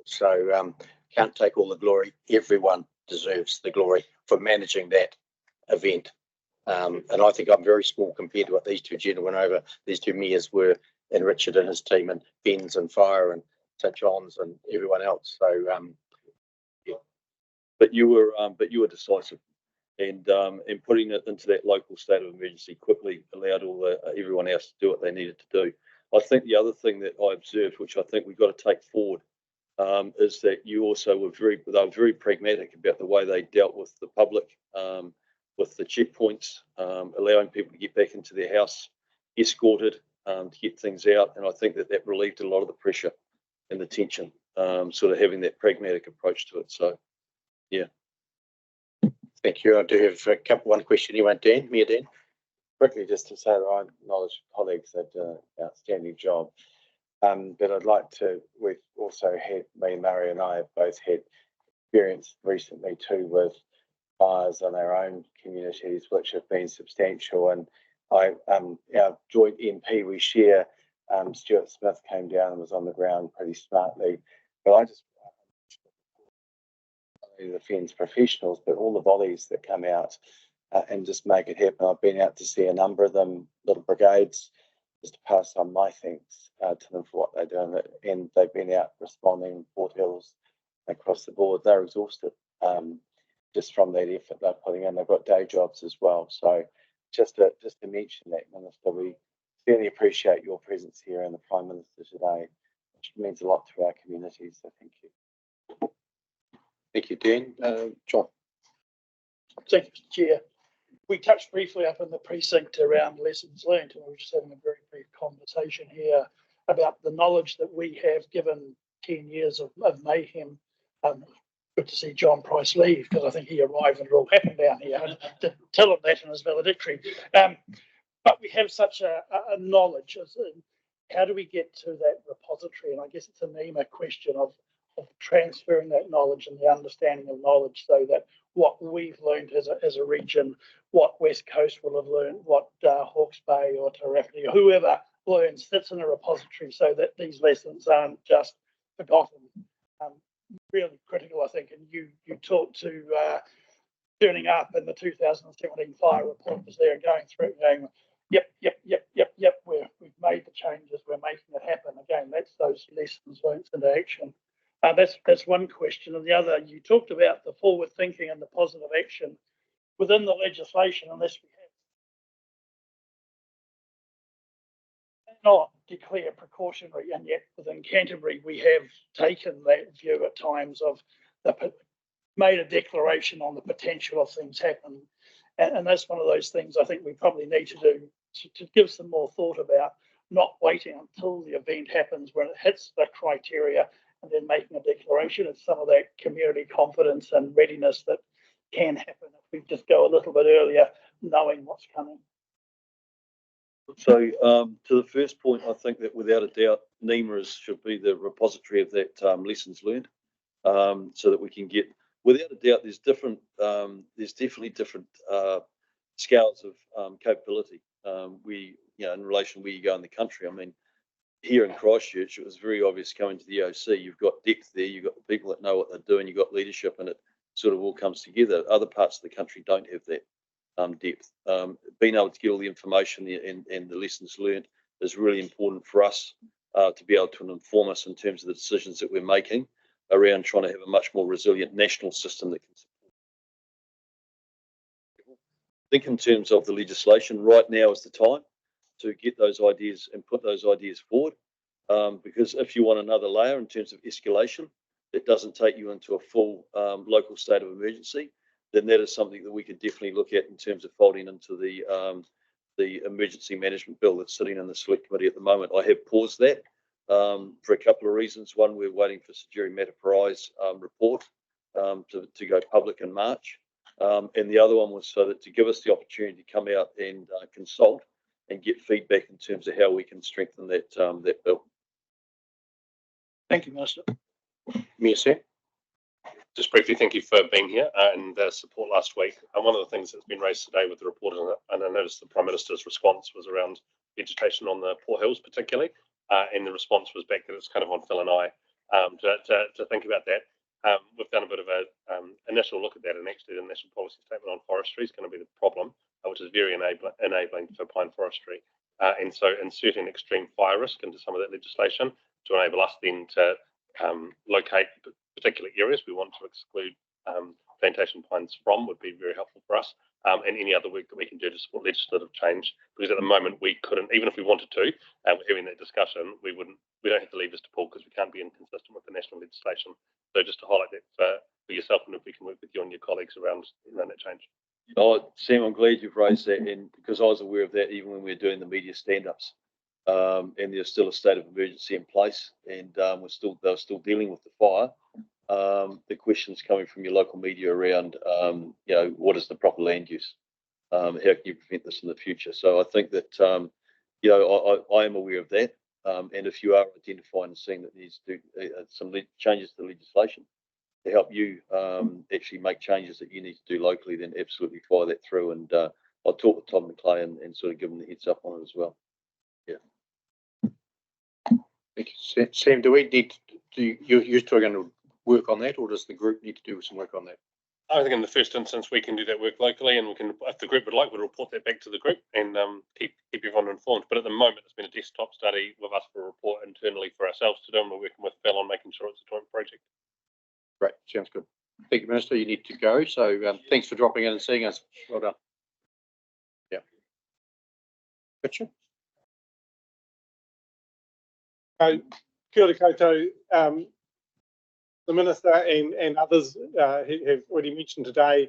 so can't take all the glory. Everyone deserves the glory for managing that event. And I think I'm very small compared to what these two gentlemen these two mayors were, and Richard and his team, and FENZ and Fire and St John's and everyone else. So, yeah. But you were decisive, and putting it into that local state of emergency quickly allowed everyone else to do what they needed to do. I think the other thing that I observed, which I think we've got to take forward, is that you also were very pragmatic about the way they dealt with the public, with the checkpoints, allowing people to get back into their house, escorted, to get things out. And I think that relieved a lot of the pressure and the tension, sort of having that pragmatic approach to it. So, yeah. Thank you. I do have one question. You want Dan? Mayor Dan? Quickly, just to say that I acknowledge colleagues that did an outstanding job. But I'd like to, we've also had, me, Murray and I have both had experience recently too with fires in our own communities, which have been substantial. And our joint MP we share, Stuart Smith came down and was on the ground pretty smartly. But I just, the FENZ professionals, but all the volleys that come out and just make it happen. I've been out to see a number of them, little brigades, just to pass on my thanks to them for what they're doing. And they've been out responding in Port Hills across the board. They're exhausted just from that effort they're putting in. They've got day jobs as well. So just to mention that, Minister, we really appreciate your presence here and the Prime Minister today, which means a lot to our communities. So thank you. Thank you, Dan. John. Thank you, Chair. We touched briefly up in the precinct around lessons learned, and we were just having a very brief conversation here about the knowledge that we have given 10 years of mayhem. Good to see John Price leave, because I think he arrived when it all happened down here. And to tell him that in his valedictory. But we have such a knowledge. How do we get to that repository? And I guess it's a NEMA question of transferring that knowledge and the understanding of knowledge, so that what we've learned as a region, what West Coast will have learned, what Hawke's Bay or Te Rāwhiti or whoever learns sits in a repository, so that these lessons aren't just forgotten. Really critical, I think. And you talked to turning up, and the 2017 fire report was there and going through and going, yep, we've made the changes, we're making it happen. Again, that's those lessons learned into action. That's one question. And the other, you talked about the forward thinking and the positive action within the legislation, unless we have not declare precautionary, and yet within Canterbury, we have taken that view at times of made a declaration on the potential of things happening. And that's one of those things I think we probably need to do to give some more thought about, not waiting until the event happens when it hits the criteria and then making a declaration. It's some of that community confidence and readiness that can happen if we just go a little bit earlier, knowing what's coming. So to the first point, I think that without a doubt, NEMA should be the repository of that lessons learned, so that we can get, without a doubt, there's definitely different scales of capability. In relation where you go in the country. I mean, here in Christchurch, it was very obvious coming to the EOC. You've got depth there, you've got the people that know what they're doing, you've got leadership, and it sort of all comes together. Other parts of the country don't have that depth. Being able to get all the information and the lessons learned is really important for us to be able to inform us in terms of the decisions that we're making around trying to have a much more resilient national system that can support. I think in terms of the legislation, right now is the time to get those ideas and put those ideas forward, because if you want another layer in terms of escalation that doesn't take you into a full local state of emergency, then that is something that we could definitely look at in terms of folding into the emergency management bill that's sitting in the select committee at the moment. I have paused that for a couple of reasons. One, we're waiting for Sajiri Mataparai's report to go public in March, and the other one was so that to give us the opportunity to come out and consult and get feedback in terms of how we can strengthen that that bill. Thank you, Minister. Mayor, Just briefly, thank you for being here and support last week. And one of the things that's been raised today with the report, and I noticed the Prime Minister's response was around vegetation on the Port Hills particularly, and the response was back that it's kind of on Phil and I to think about that. We've done a bit of a initial look at that, and actually the National Policy Statement on Forestry is going to be the problem, which is very enabling for pine forestry. And so inserting extreme fire risk into some of that legislation to enable us then to locate particular areas we want to exclude plantation pines from would be very helpful for us, and any other work that we can do to support legislative change, because at the moment we couldn't, even if we wanted to, we're having that discussion, we don't have the levers to pull because we can't be inconsistent with the national legislation. So just to highlight that for yourself, and if we can work with you and your colleagues around that change. Oh, Sam, I'm glad you've raised that, and because I was aware of that even when we were doing the media stand-ups, and there's still a state of emergency in place, and they were still dealing with the fire. The questions coming from your local media around, what is the proper land use? How can you prevent this in the future? So I think that, I am aware of that, and if you are identifying and seeing that needs to do some changes to the legislation to help you actually make changes that you need to do locally, then absolutely fire that through, and I'll talk with Tom McClay and sort of give him the heads up on it as well. Yeah. Thank you. Sam, do we need to, you're still going to work on that, or does the group need to do some work on that? I think in the first instance we can do that work locally, and we can, if the group would like, we'll report that back to the group and keep everyone informed. But at the moment, it's been a desktop study with us for a report internally for ourselves to do, and we're working with Phil on making sure it's a joint project. Great, sounds good. Thank you, Minister. You need to go, so thanks for dropping in and seeing us. Well done. Yeah. Richard? Kia ora koutou. The Minister and others have already mentioned today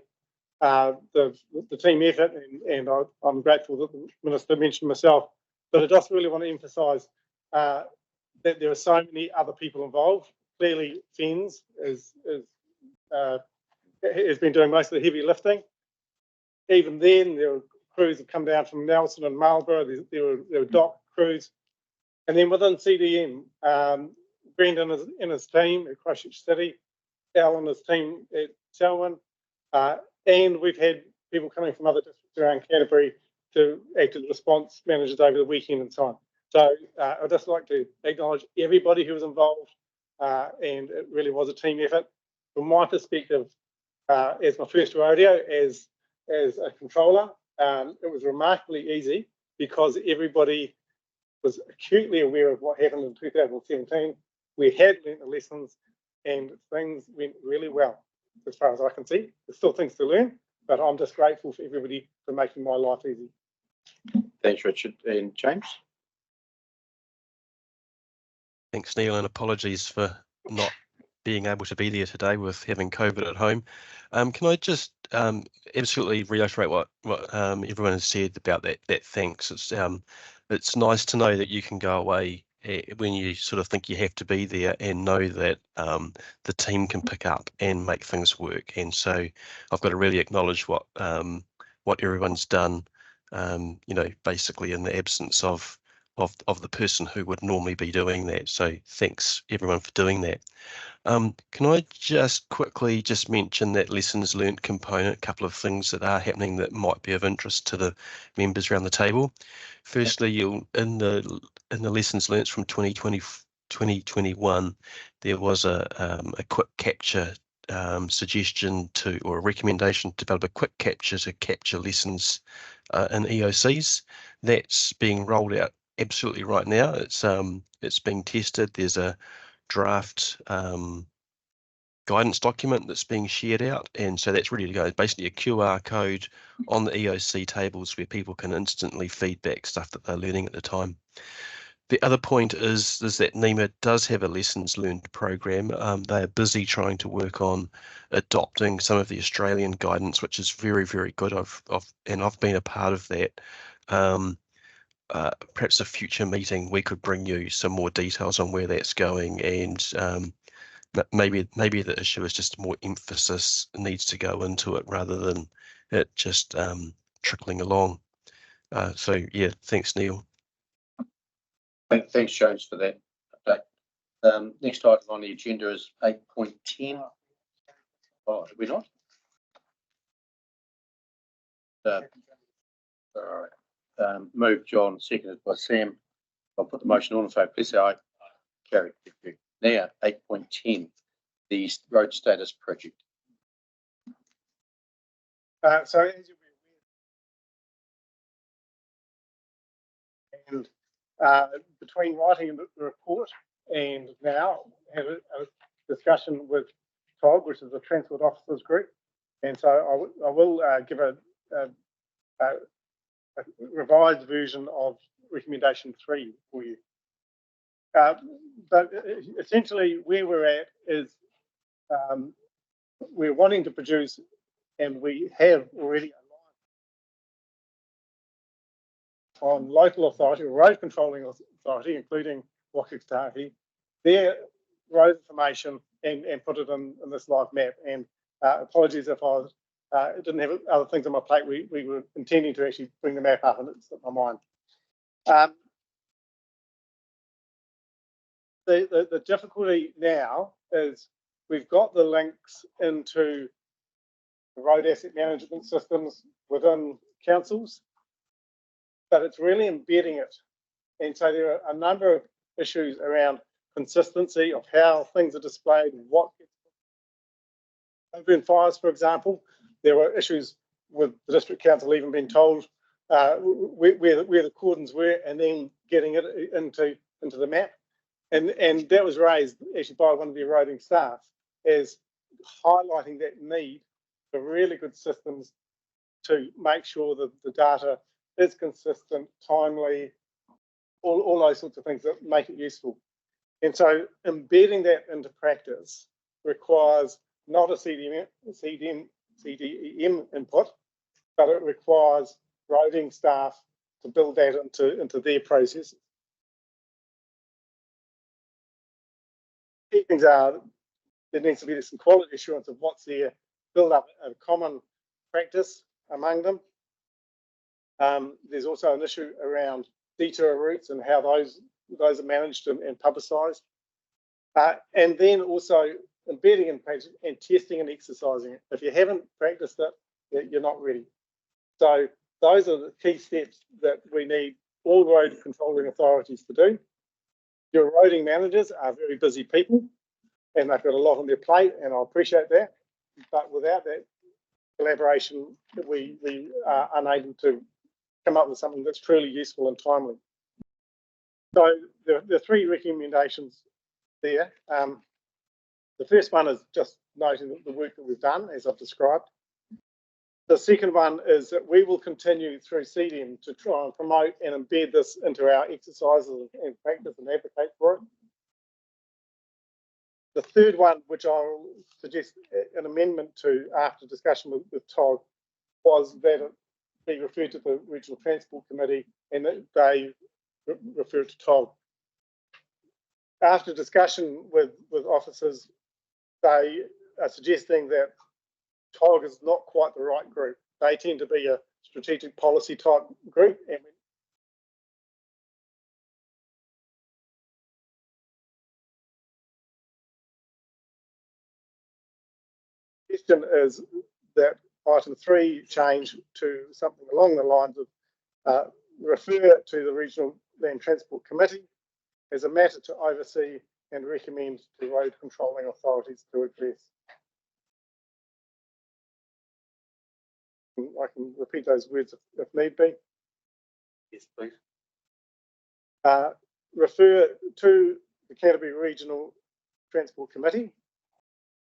the team effort, and I'm grateful that the Minister mentioned myself, but I just really want to emphasise that there are so many other people involved. Clearly, FENS has been doing most of the heavy lifting. Even then, there are crews that come down from Nelson and Marlborough. There are dock crews, and then within CDM, Brendan and his team at Christchurch City, Al and his team at Selwyn, and we've had people coming from other districts around Canterbury to act as response managers over the weekend and so on. So I'd just like to acknowledge everybody who was involved, and it really was a team effort. From my perspective, as my first rodeo as a controller, it was remarkably easy because everybody was acutely aware of what happened in 2017. We had learnt the lessons, and things went really well as far as I can see. There's still things to learn, but I'm just grateful for everybody for making my life easy. Thanks, Richard. And James? Thanks, Neil, and apologies for not being able to be there today with having COVID at home. Can I just absolutely reiterate what everyone has said about that thanks. It's nice to know that you can go away when you sort of think you have to be there and know that the team can pick up and make things work. And so I've got to really acknowledge what everyone's done, basically in the absence of the person who would normally be doing that. So thanks everyone for doing that. Can I just quickly mention that lessons learned component, a couple of things that are happening that might be of interest to the members around the table. Firstly, you'll in the lessons learned from 2021, there was a quick capture suggestion or a recommendation to develop a quick capture to capture lessons in EOCs. That's being rolled out absolutely right now. It's being tested. There's a draft guidance document that's being shared out, and so that's ready to go. It's basically a QR code on the EOC tables where people can instantly feedback stuff that they're learning at the time. The other point is that NEMA does have a lessons learned program. They are busy trying to work on adopting some of the Australian guidance, which is very, very good. I've been a part of that. Perhaps a future meeting we could bring you some more details on where that's going, and maybe the issue is just more emphasis needs to go into it rather than it just trickling along. So yeah, thanks, Neil. Thanks, James, for that update. Next item on the agenda is 8.10. Oh, are we not? All right. Moved John, seconded by Sam. I'll put the motion on in favour. Please say aye. Carried. Now, 8.10, the road status project. So as you'll be aware, and between writing the report and now have a discussion with TOG, which is the Transport Officers Group, and so I will give a revised version of recommendation 3 for you. But essentially where we're at is we're wanting to produce, and we have already on local authority, road controlling authority, including Whakakapi, their road information and put it in this live map. And apologies if I didn't have other things on my plate. We were intending to actually bring the map up and it slipped my mind. The difficulty now is we've got the links into the road asset management systems within councils, but it's really embedding it. And so there are a number of issues around consistency of how things are displayed and what gets over in fires, for example. There were issues with the district council even being told where the cordons were and then getting it into the map. And that was raised actually by one of the roading staff as highlighting that need for really good systems to make sure that the data is consistent, timely, all those sorts of things that make it useful. And so embedding that into practice requires not a CDM input, but it requires roading staff to build that into their processes. Key things are there needs to be some quality assurance of what's there, build up a common practice among them. There's also an issue around detour routes and how those are managed and publicised. And then also embedding in practice and testing and exercising it. If you haven't practiced it, you're not ready. So those are the key steps that we need all road controlling authorities to do. Your roading managers are very busy people and they've got a lot on their plate, and I appreciate that. But without that collaboration, we are unable to come up with something that's truly useful and timely. So there are 3 recommendations there. The first one is just noting the work that we've done, as I've described. The second one is that we will continue through CDM to try and promote and embed this into our exercises and practice and advocate for it. The third one, which I'll suggest an amendment to after discussion with Todd, was that it be referred to the Regional Transport Committee and that they refer to Todd. After discussion with officers, they are suggesting that TOG is not quite the right group. They tend to be a strategic policy type group. And the question is that item 3 change to something along the lines of refer to the Regional Land Transport Committee as a matter to oversee and recommend to road controlling authorities to address. I can repeat those words if need be. Yes, please. Refer to the Canterbury Regional Transport Committee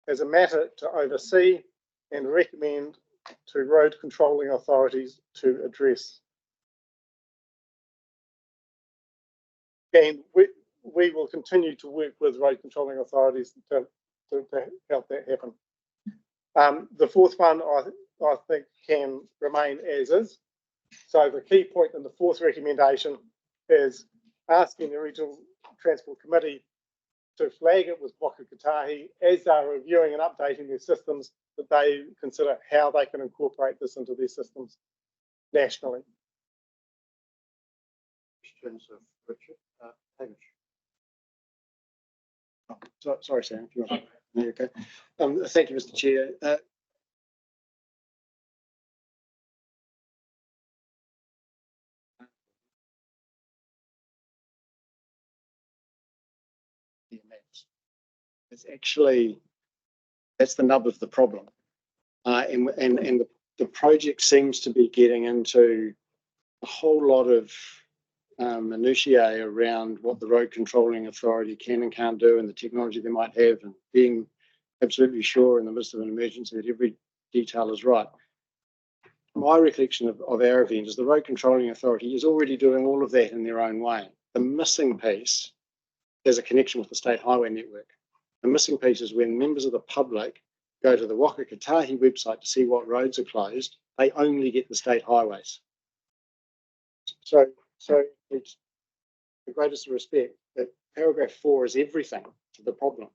as a matter to oversee and recommend to road controlling authorities to address. And we will continue to work with road controlling authorities to help that happen. The fourth one I think can remain as is. So the key point in the fourth recommendation is asking the Regional Transport Committee to flag it with Whakakapi as they're reviewing and updating their systems, that they consider how they can incorporate this into their systems nationally. Questions of Richard? Hamish. Oh, sorry, Sam. If you want to, okay. Thank you, Mr. Chair. It's actually, that's the nub of the problem. And the project seems to be getting into a whole lot of minutiae around what the road controlling authority can and can't do and the technology they might have, and being absolutely sure in the midst of an emergency that every detail is right. My recollection of our event is the road controlling authority is already doing all of that in their own way. The missing piece is a connection with the state highway network. The missing piece is when members of the public go to the Whakakapi website to see what roads are closed, they only get the state highways. So it's the greatest respect that paragraph 4 is everything to the problem.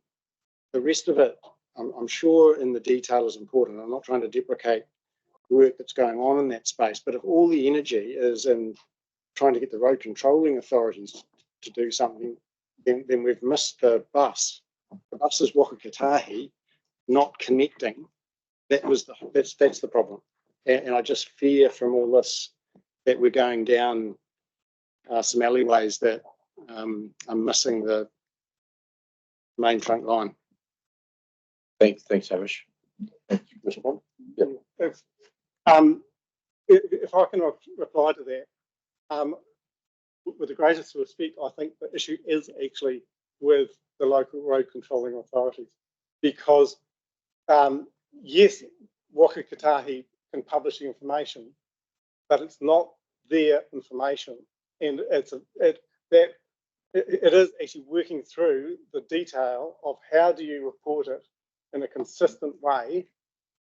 The rest of it, I'm sure in the detail is important. I'm not trying to deprecate work that's going on in that space, but if all the energy is in trying to get the road controlling authorities to do something, then we've missed the bus. The bus is Whakakapi, not connecting. That's the problem. And I just fear from all this that we're going down some alleyways that are missing the main trunk line. Thanks, Hamish. Respond? Yep. If I can reply to that, with the greatest respect, I think the issue is actually with the local road controlling authorities, because yes, Whakakapi can publish the information, but it's not their information, and it is actually working through the detail of how do you report it in a consistent way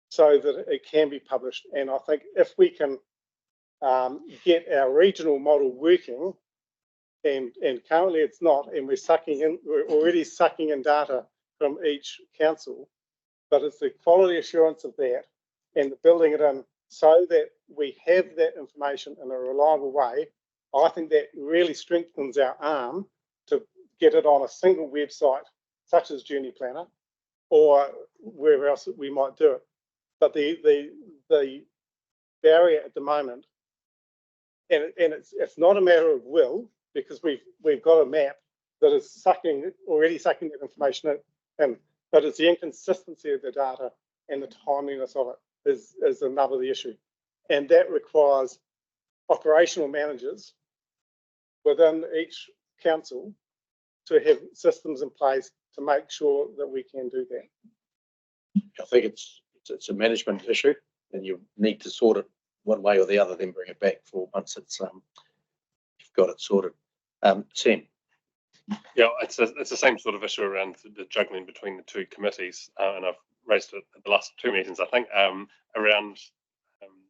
so that it can be published. And I think if we can get our regional model working, and currently it's not, and we're already sucking in data from each council, but it's the quality assurance of that and building it in so that we have that information in a reliable way. I think that really strengthens our arm to get it on a single website, such as Journey Planner, or wherever else we might do it. But the barrier at the moment, and it's not a matter of will, because we've got a map that is already sucking that information in, but it's the inconsistency of the data and the timeliness of it is another the issue, and that requires operational managers within each council to have systems in place to make sure that we can do that. I think it's a management issue, and you need to sort it one way or the other, then bring it back for once it's you've got it sorted. Sam. Yeah, it's the same sort of issue around the juggling between the two committees, and I've raised it at the last two meetings, I think, around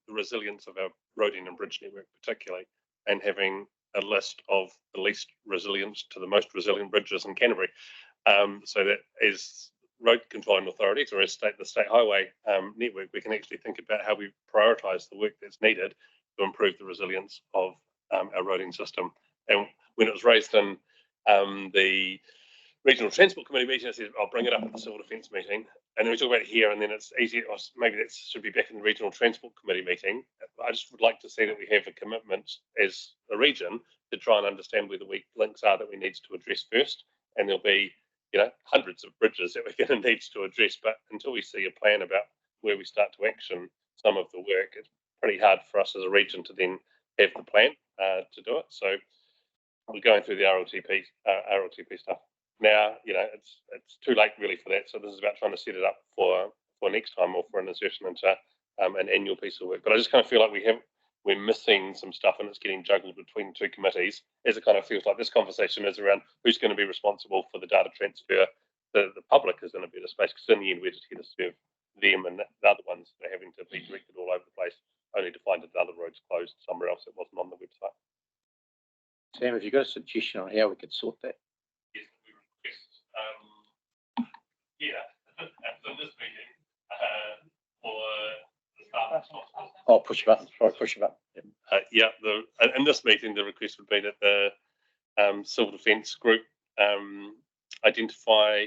the resilience of our roading and bridge network particularly, and having a list of the least resilient to the most resilient bridges in Canterbury, so that as road controlling authorities or as the state highway network, we can actually think about how we prioritise the work that's needed to improve the resilience of our roading system. And when it was raised in the Regional Transport Committee meeting, I said I'll bring it up at the Civil Defence meeting, and then we talk about it here, and then it's easier. Or maybe that should be back in the Regional Transport Committee meeting. I just would like to see that we have a commitment as a region to try and understand where the weak links are that we need to address first, and there'll be hundreds of bridges that we're going to need to address. But until we see a plan about where we start to action some of the work, it's pretty hard for us as a region to then have the plan to do it. So we're going through the RLTP stuff now. It's too late really for that. So this is about trying to set it up for next time, or for an insertion into an annual piece of work. But I just kind of feel like we're missing some stuff, and it's getting juggled between two committees, as it kind of feels like this conversation is around who's going to be responsible for the data transfer. The public is in a better space, because in the end we're just here to serve them, and the other ones are having to be directed all over the place, only to find that the other road's closed somewhere else that wasn't on the website. Sam, have you got a suggestion on how we could sort that? Yes, we request, after this meeting, for the staff. Oh, push a button. Sorry, push a button. Yep. In this meeting, the request would be that the Civil Defence group identify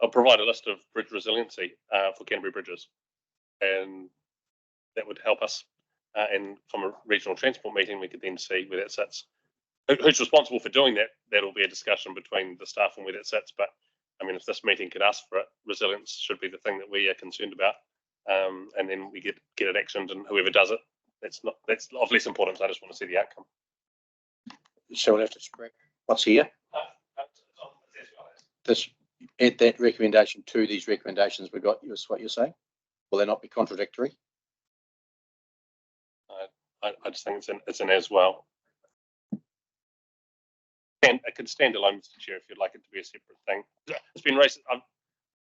or provide a list of bridge resiliency for Canterbury bridges, and that would help us. And from a regional transport meeting, we could then see where that sits. Who's responsible for doing that? That'll be a discussion between the staff and where that sits. But I mean, if this meeting could ask for it, resilience should be the thing that we are concerned about. And then we get it actioned, and whoever does it, that's of less importance. I just want to see the outcome. So we'll have to scrap what's here. Add that recommendation to these recommendations we got. Is what you're saying? Will they not be contradictory? I just think it's an as well. And it could stand alone, Mr. Chair, if you'd like it to be a separate thing. It's been raised.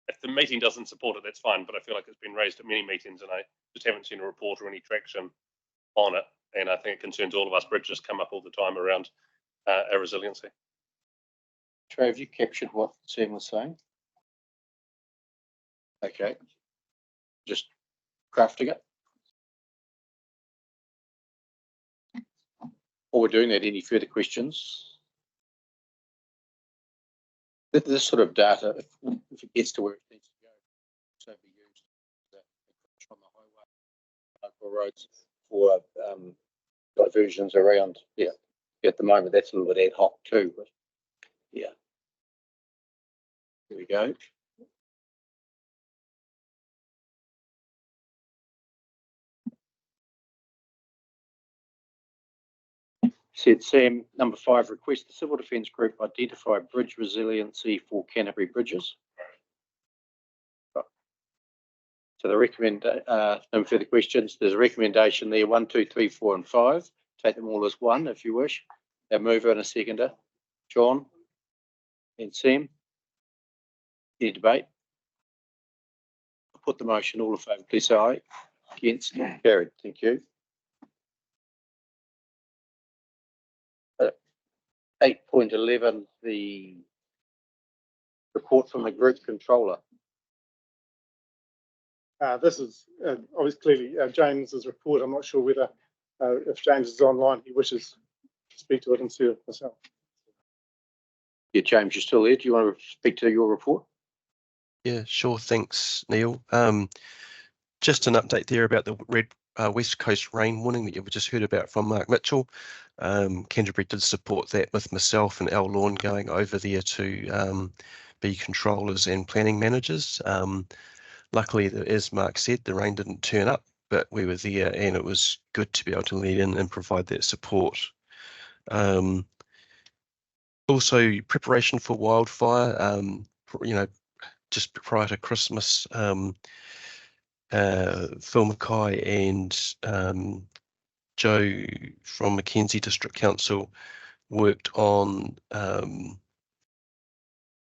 If the meeting doesn't support it, that's fine. But I feel like it's been raised at many meetings, and I just haven't seen a report or any traction on it. And I think it concerns all of us. Bridges come up all the time around our resiliency. Trey, have you captured what Sam was saying? Okay. Just crafting it. While we're doing that, any further questions? This sort of data, if it gets to where it needs to go, so be used on the highway, local roads for diversions around. Yeah, at the moment that's a little bit ad hoc too. But yeah, here we go. Said Sam, number 5, request the Civil Defence Group identify bridge resiliency for Canterbury bridges. So the no further questions. There's a recommendation there, 1, 2, 3, 4, and 5. Take them all as one if you wish. A mover and a seconder. John and Sam. Any debate? I'll put the motion. All in favour, please say aye. Against? Carried. Thank you. 8.11, the report from the group controller. This is obviously clearly James's report. I'm not sure whether if James is online, he wishes to speak to it and see it myself. Yeah, James, you're still there. Do you want to speak to your report? Yeah, sure. Thanks, Neil. Just an update there about the red West Coast rain warning that you've just heard about from Mark Mitchell. Canterbury did support that with myself and Al Lawn going over there to be controllers and planning managers. Luckily, as Mark said, the rain didn't turn up, but we were there, and it was good to be able to lead in and provide that support. Also, preparation for wildfire. Just prior to Christmas, Phil Mackay and Joe from Mackenzie District Council worked on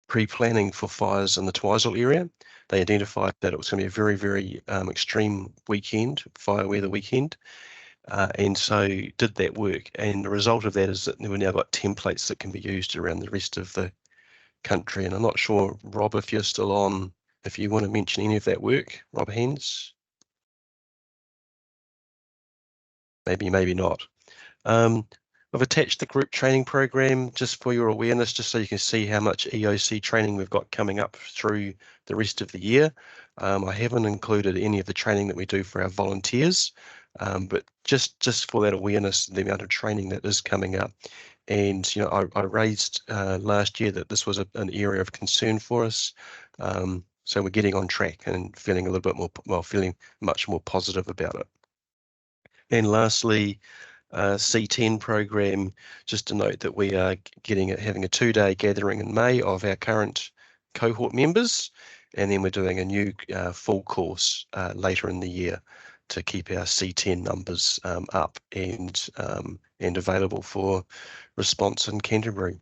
pre-planning for fires in the Twizel area. They identified that it was going to be a very, very extreme weekend, fire weather weekend, and so did that work. And the result of that is that we've now got templates that can be used around the rest of the country. And I'm not sure, Rob, if you're still on, if you want to mention any of that work, Rob Hens. Maybe, maybe not. I've attached the group training program just for your awareness, just so you can see how much EOC training we've got coming up through the rest of the year. I haven't included any of the training that we do for our volunteers, but just for that awareness, the amount of training that is coming up. And, you know, I raised last year that this was an area of concern for us. So we're getting on track and feeling a little bit more, well, feeling much more positive about it. And lastly, C10 program, just to note that we are having a 2-day gathering in May of our current cohort members, and then we're doing a new full course later in the year to keep our C10 numbers up and available for response in Canterbury.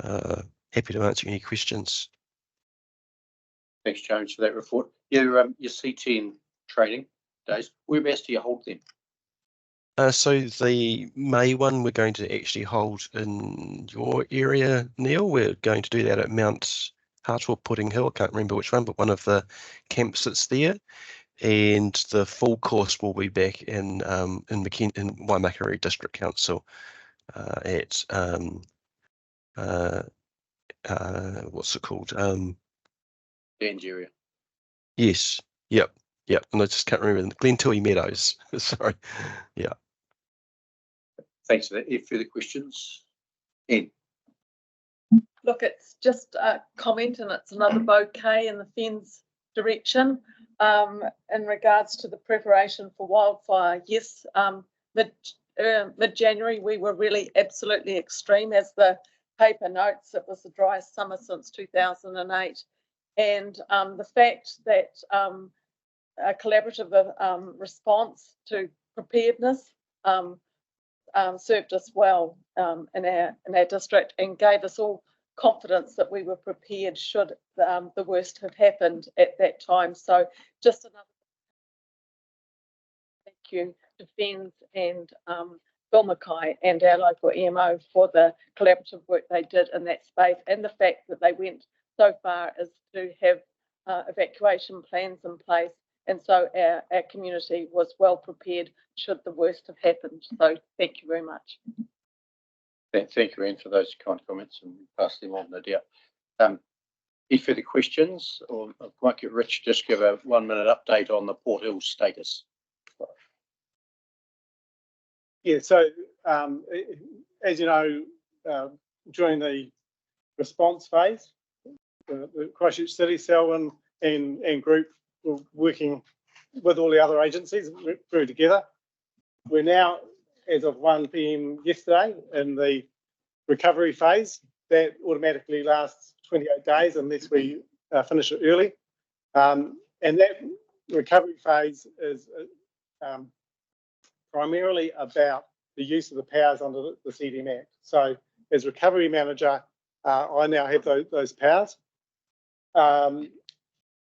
Happy to answer any questions. Thanks, James, for that report. Your C10 training days, whereabouts do you hold them? So the May one we're going to actually hold in your area, Neil. We're going to do that at Mount Hartwell Pudding Hill. I can't remember which one, but one of the camps that's there. And the full course will be back in Waimakariri District Council at what's it called? Dan's area. Yes. Yep. And I just can't remember. Glentui Meadows. Sorry. Yeah. Thanks for that. Any further questions? Anne. Look, it's just a comment and it's another bouquet in the FENS direction. In regards to the preparation for wildfire, yes, mid-January we were really absolutely extreme. As the paper notes, it was the driest summer since 2008. And the fact that a collaborative response to preparedness served us well in our district and gave us all confidence that we were prepared should the worst have happened at that time. So just another thank you to FENS and Bill Mackay and our local EMO for the collaborative work they did in that space, and the fact that they went so far as to have evacuation plans in place. And so our community was well prepared should the worst have happened. So thank you very much. Thank you, Anne, for those kind comments, and pass them on, no doubt. Any further questions? Or I might get Rich just give a 1-minute update on the Port Hill status. Yeah, so as you know, during the response phase, the Christchurch City, Selwyn and group were working with all the other agencies, grew together. We're now, as of 1 p.m. yesterday, in the recovery phase. That automatically lasts 28 days unless we finish it early. And that recovery phase is primarily about the use of the powers under the CDM Act. So as recovery manager, I now have those powers. But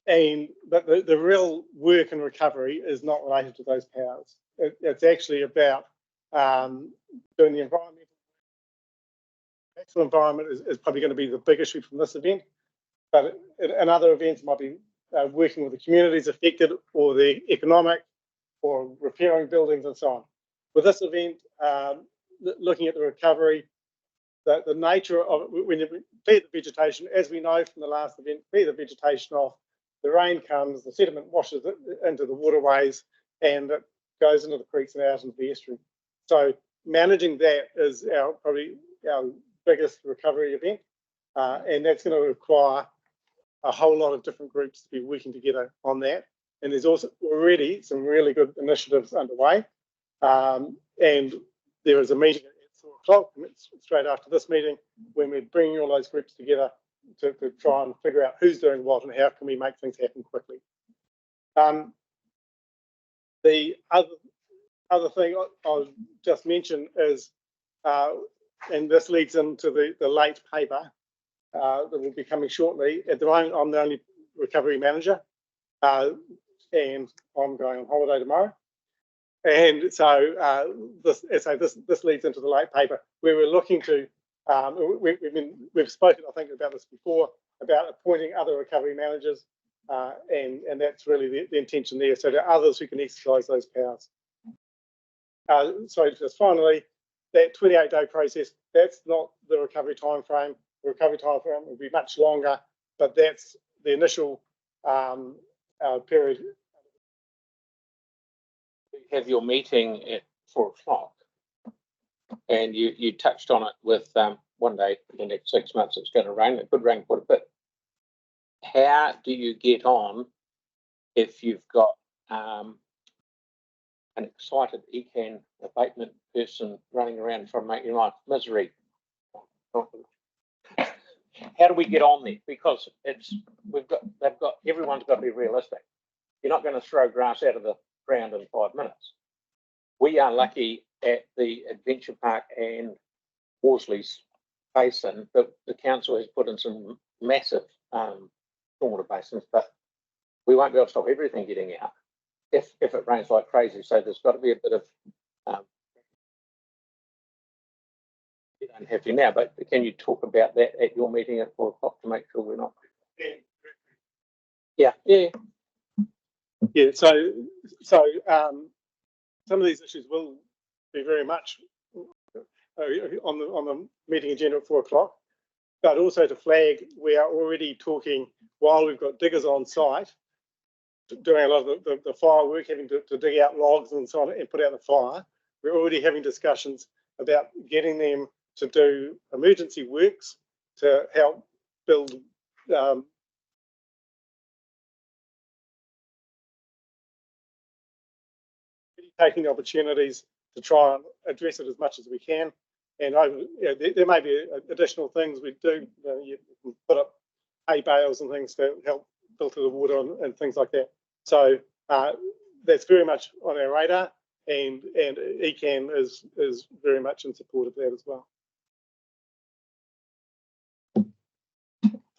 the real work in recovery is not related to those powers. It's actually about doing the environmental. Natural environment is probably going to be the big issue from this event, but in other events might be working with the communities affected, or the economic, or repairing buildings and so on. With this event, looking at the recovery, the nature of when you clear the vegetation, as we know from the last event, clear the vegetation off, the rain comes, the sediment washes it into the waterways, and it goes into the creeks and out into the estuary. So managing that is probably our biggest recovery event, and that's going to require a whole lot of different groups to be working together on that. And there's also already some really good initiatives underway, and there is a meeting at 4 o'clock, straight after this meeting, when we're bringing all those groups together to try and figure out who's doing what and how can we make things happen quickly. The other thing I'll just mention is and this leads into the late paper that will be coming shortly. At the moment, I'm the only recovery manager, and I'm going on holiday tomorrow. And so this leads into the late paper where we're looking to. We've spoken, I think, about this before, about appointing other recovery managers, and that's really the intention there. So there are others who can exercise those powers. So just finally, that 28-day process, that's not the recovery timeframe. The recovery timeframe will be much longer, but that's the initial period. You have your meeting at 4 o'clock, and you touched on it with one day for the next 6 months it's going to rain. It could rain quite a bit. How do you get on if you've got an excited ECAN abatement person running around trying to make your life misery? How do we get on there? Because everyone's got to be realistic. You're not going to throw grass out of the ground in 5 minutes. We are lucky at the Adventure Park and Worsley's Basin that the council has put in some massive stormwater basins, but we won't be able to stop everything getting out if it rains like crazy. So there's got to be a bit of you don't have to now, but can you talk about that at your meeting at 4 o'clock to make sure we're not? Yeah. So some of these issues will be very much on the meeting agenda at 4 o'clock, but also to flag, we are already talking while we've got diggers on site doing a lot of the fire work, having to dig out logs and so on and put out the fire. We're already having discussions about getting them to do emergency works to help build taking the opportunities to try and address it as much as we can. And there may be additional things we do. You can put up hay bales and things to help filter the water and things like that. So that's very much on our radar, and ECAN is very much in support of that as well.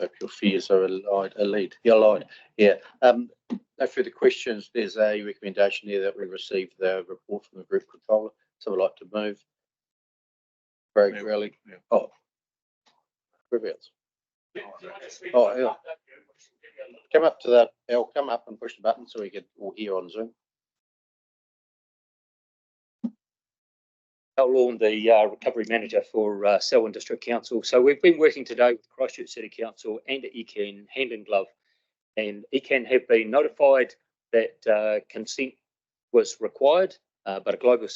Hope your fears are allayed. Yeah. No further questions. There's a recommendation there that we received the report from the group controller. So we'd like to move. Very really. Oh, where else? Oh, yeah. Come up to the. I'll come up and push the button so we can all hear on Zoom. Al Lawn, the recovery manager for Selwyn District Council. So we've been working today with Christchurch City Council and ECAN hand in glove, and ECAN have been notified that consent was required, but a global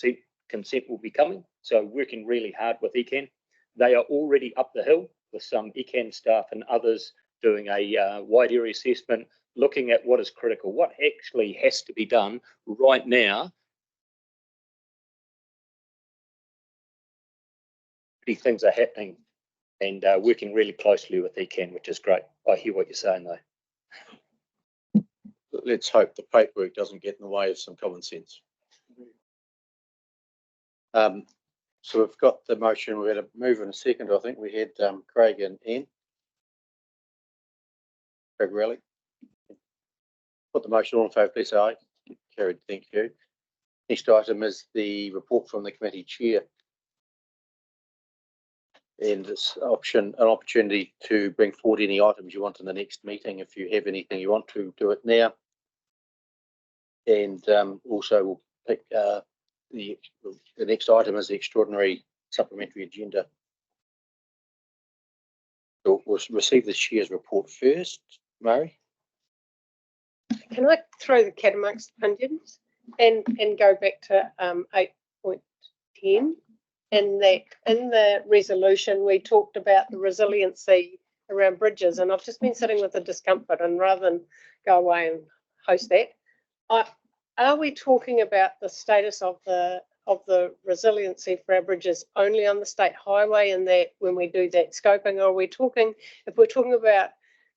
consent will be coming. So working really hard with ECAN. They are already up the hill with some ECAN staff and others doing a wide area assessment, looking at what is critical, what actually has to be done right now. Things are happening, and working really closely with ECAN, which is great. I hear what you're saying though. Let's hope the paperwork doesn't get in the way of some common sense. So we've got the motion. We're going to move in a second. I think we had Craig and Anne. Craig Rowley. Put the motion on in favour, please say aye. Carried, thank you. Next item is the report from the committee chair. And this an opportunity to bring forward any items you want in the next meeting. If you have anything you want to, do it now. And also we'll pick the next item is the extraordinary supplementary agenda. So we'll receive the chair's report first. Murray? Can I throw the cat amongst the pigeons and go back to 8.10? In the resolution, we talked about the resiliency around bridges, and I've just been sitting with the discomfort, and rather than go away and host that, are we talking about the status of the resiliency for our bridges only on the state highway, and that when we do that scoping, or are we talking, if we're talking about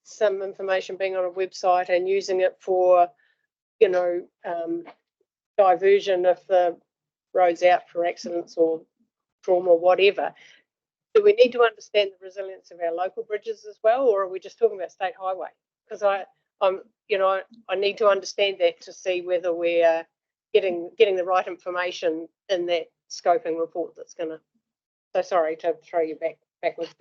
some information being on a website and using it for, you know, diversion if the road's out for accidents or trauma or whatever, do we need to understand the resilience of our local bridges as well, or are we just talking about state highway? Because I need to understand that to see whether we're getting the right information in that scoping report that's going to. So sorry to throw you backwards.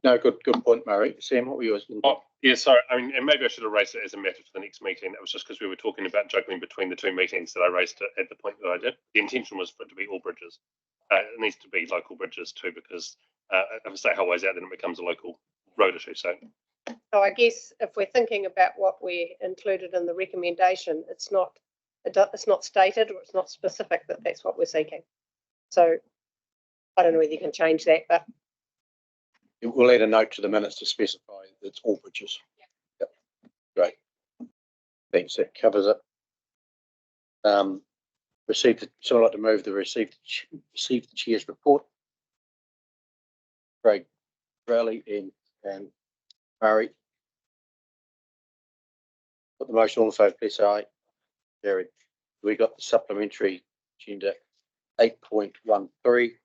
No, good point, Murray. Sam, what were yours? Oh, yeah, sorry. I mean, and maybe I should have raised it as a matter for the next meeting. It was just because we were talking about juggling between the two meetings that I raised it at the point that I did. The intention was for it to be all bridges. It needs to be local bridges too, because if a state highway's out, then it becomes a local road issue. So I guess if we're thinking about what we included in the recommendation, it's not stated or it's not specific that that's what we're seeking. So I don't know whether you can change that, but we'll add a note to the minutes to specify that it's all bridges. Yep. Great. Thanks. That covers it. Someone like to move the received the chair's report. Craig Rowley and Murray. Put the motion on the phone, please. Aye. Carried. We got the supplementary agenda 8.13.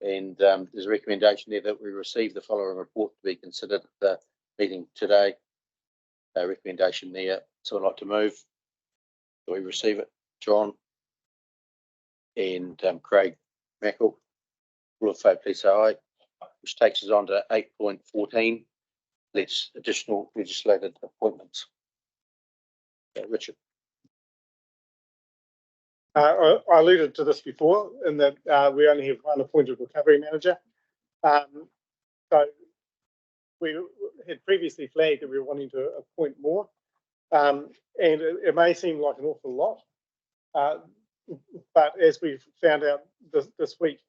And there's a recommendation there that we receive the following report to be considered at the meeting today. A recommendation there. So I'd like to move. Do we receive it? John and Craig Mackle. All in favour, please say aye. Which takes us on to 8.14. Let's additional legislated appointments. Richard. I alluded to this before in that we only have one appointed recovery manager. So we had previously flagged that we were wanting to appoint more. And it may seem like an awful lot, but as we've found out this week,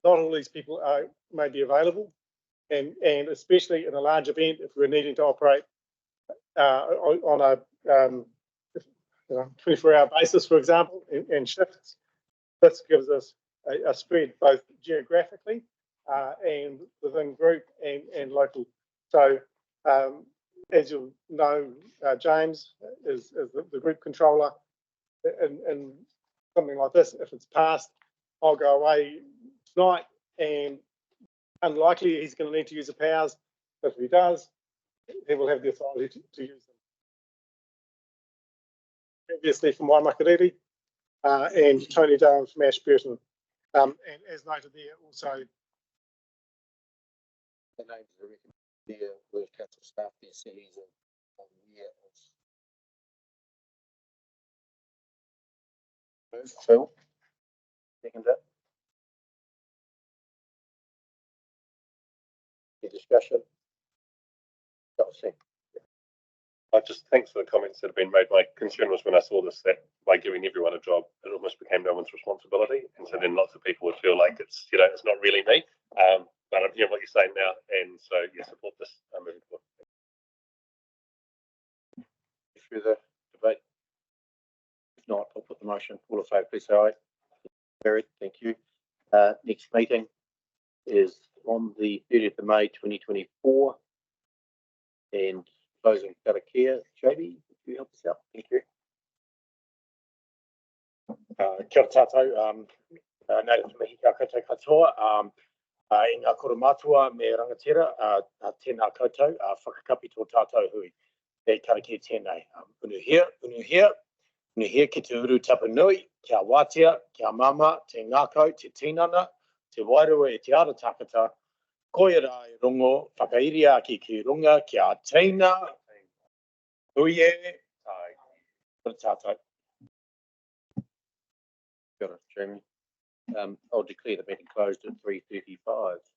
not all these people may be available. And especially in a large event, if we're needing to operate on a 24-hour basis, for example, and shifts, this gives us a spread both geographically and within group and local. So as you'll know, James is the group controller, and something like this, if it's passed, I'll go away tonight, and unlikely he's going to need to use the powers, but if he does, he will have the authority to use them. Previously from Waimakariri, and Tony Darren from Ashburton. And as noted there, also the names of the recommended with council staff, their cities and year of move. Phil, second it. Any discussion? Thanks for the comments that have been made. My concern was when I saw this, that by giving everyone a job, it almost became no one's responsibility. And so then lots of people would feel like it's not really me. But I'm hearing what you're saying now. And so, yeah, support this moving forward. Further debate? If not, I'll put the motion. All in favour, please say aye. Carried. Thank you. Next meeting is on the 30th of May 2024. And closing Karakia. JB, would you help us out? Thank you. Kia ora tātou, native to Mihi, kia koutou katoa. I ngā koro mātua me rangatira, tēnā koutou, whakakapi tō tātou hui, e Karakia tēnei. Unu here, ki te uru tapa nui, kia wātia, kia mama, te ngākau, te tinana, te wairua e te ara takata, koia rā e rongo, whakairia ki runga, kia teina, uie, tai, tātou. Got it, Jamie. I'll declare the meeting closed at 3:35.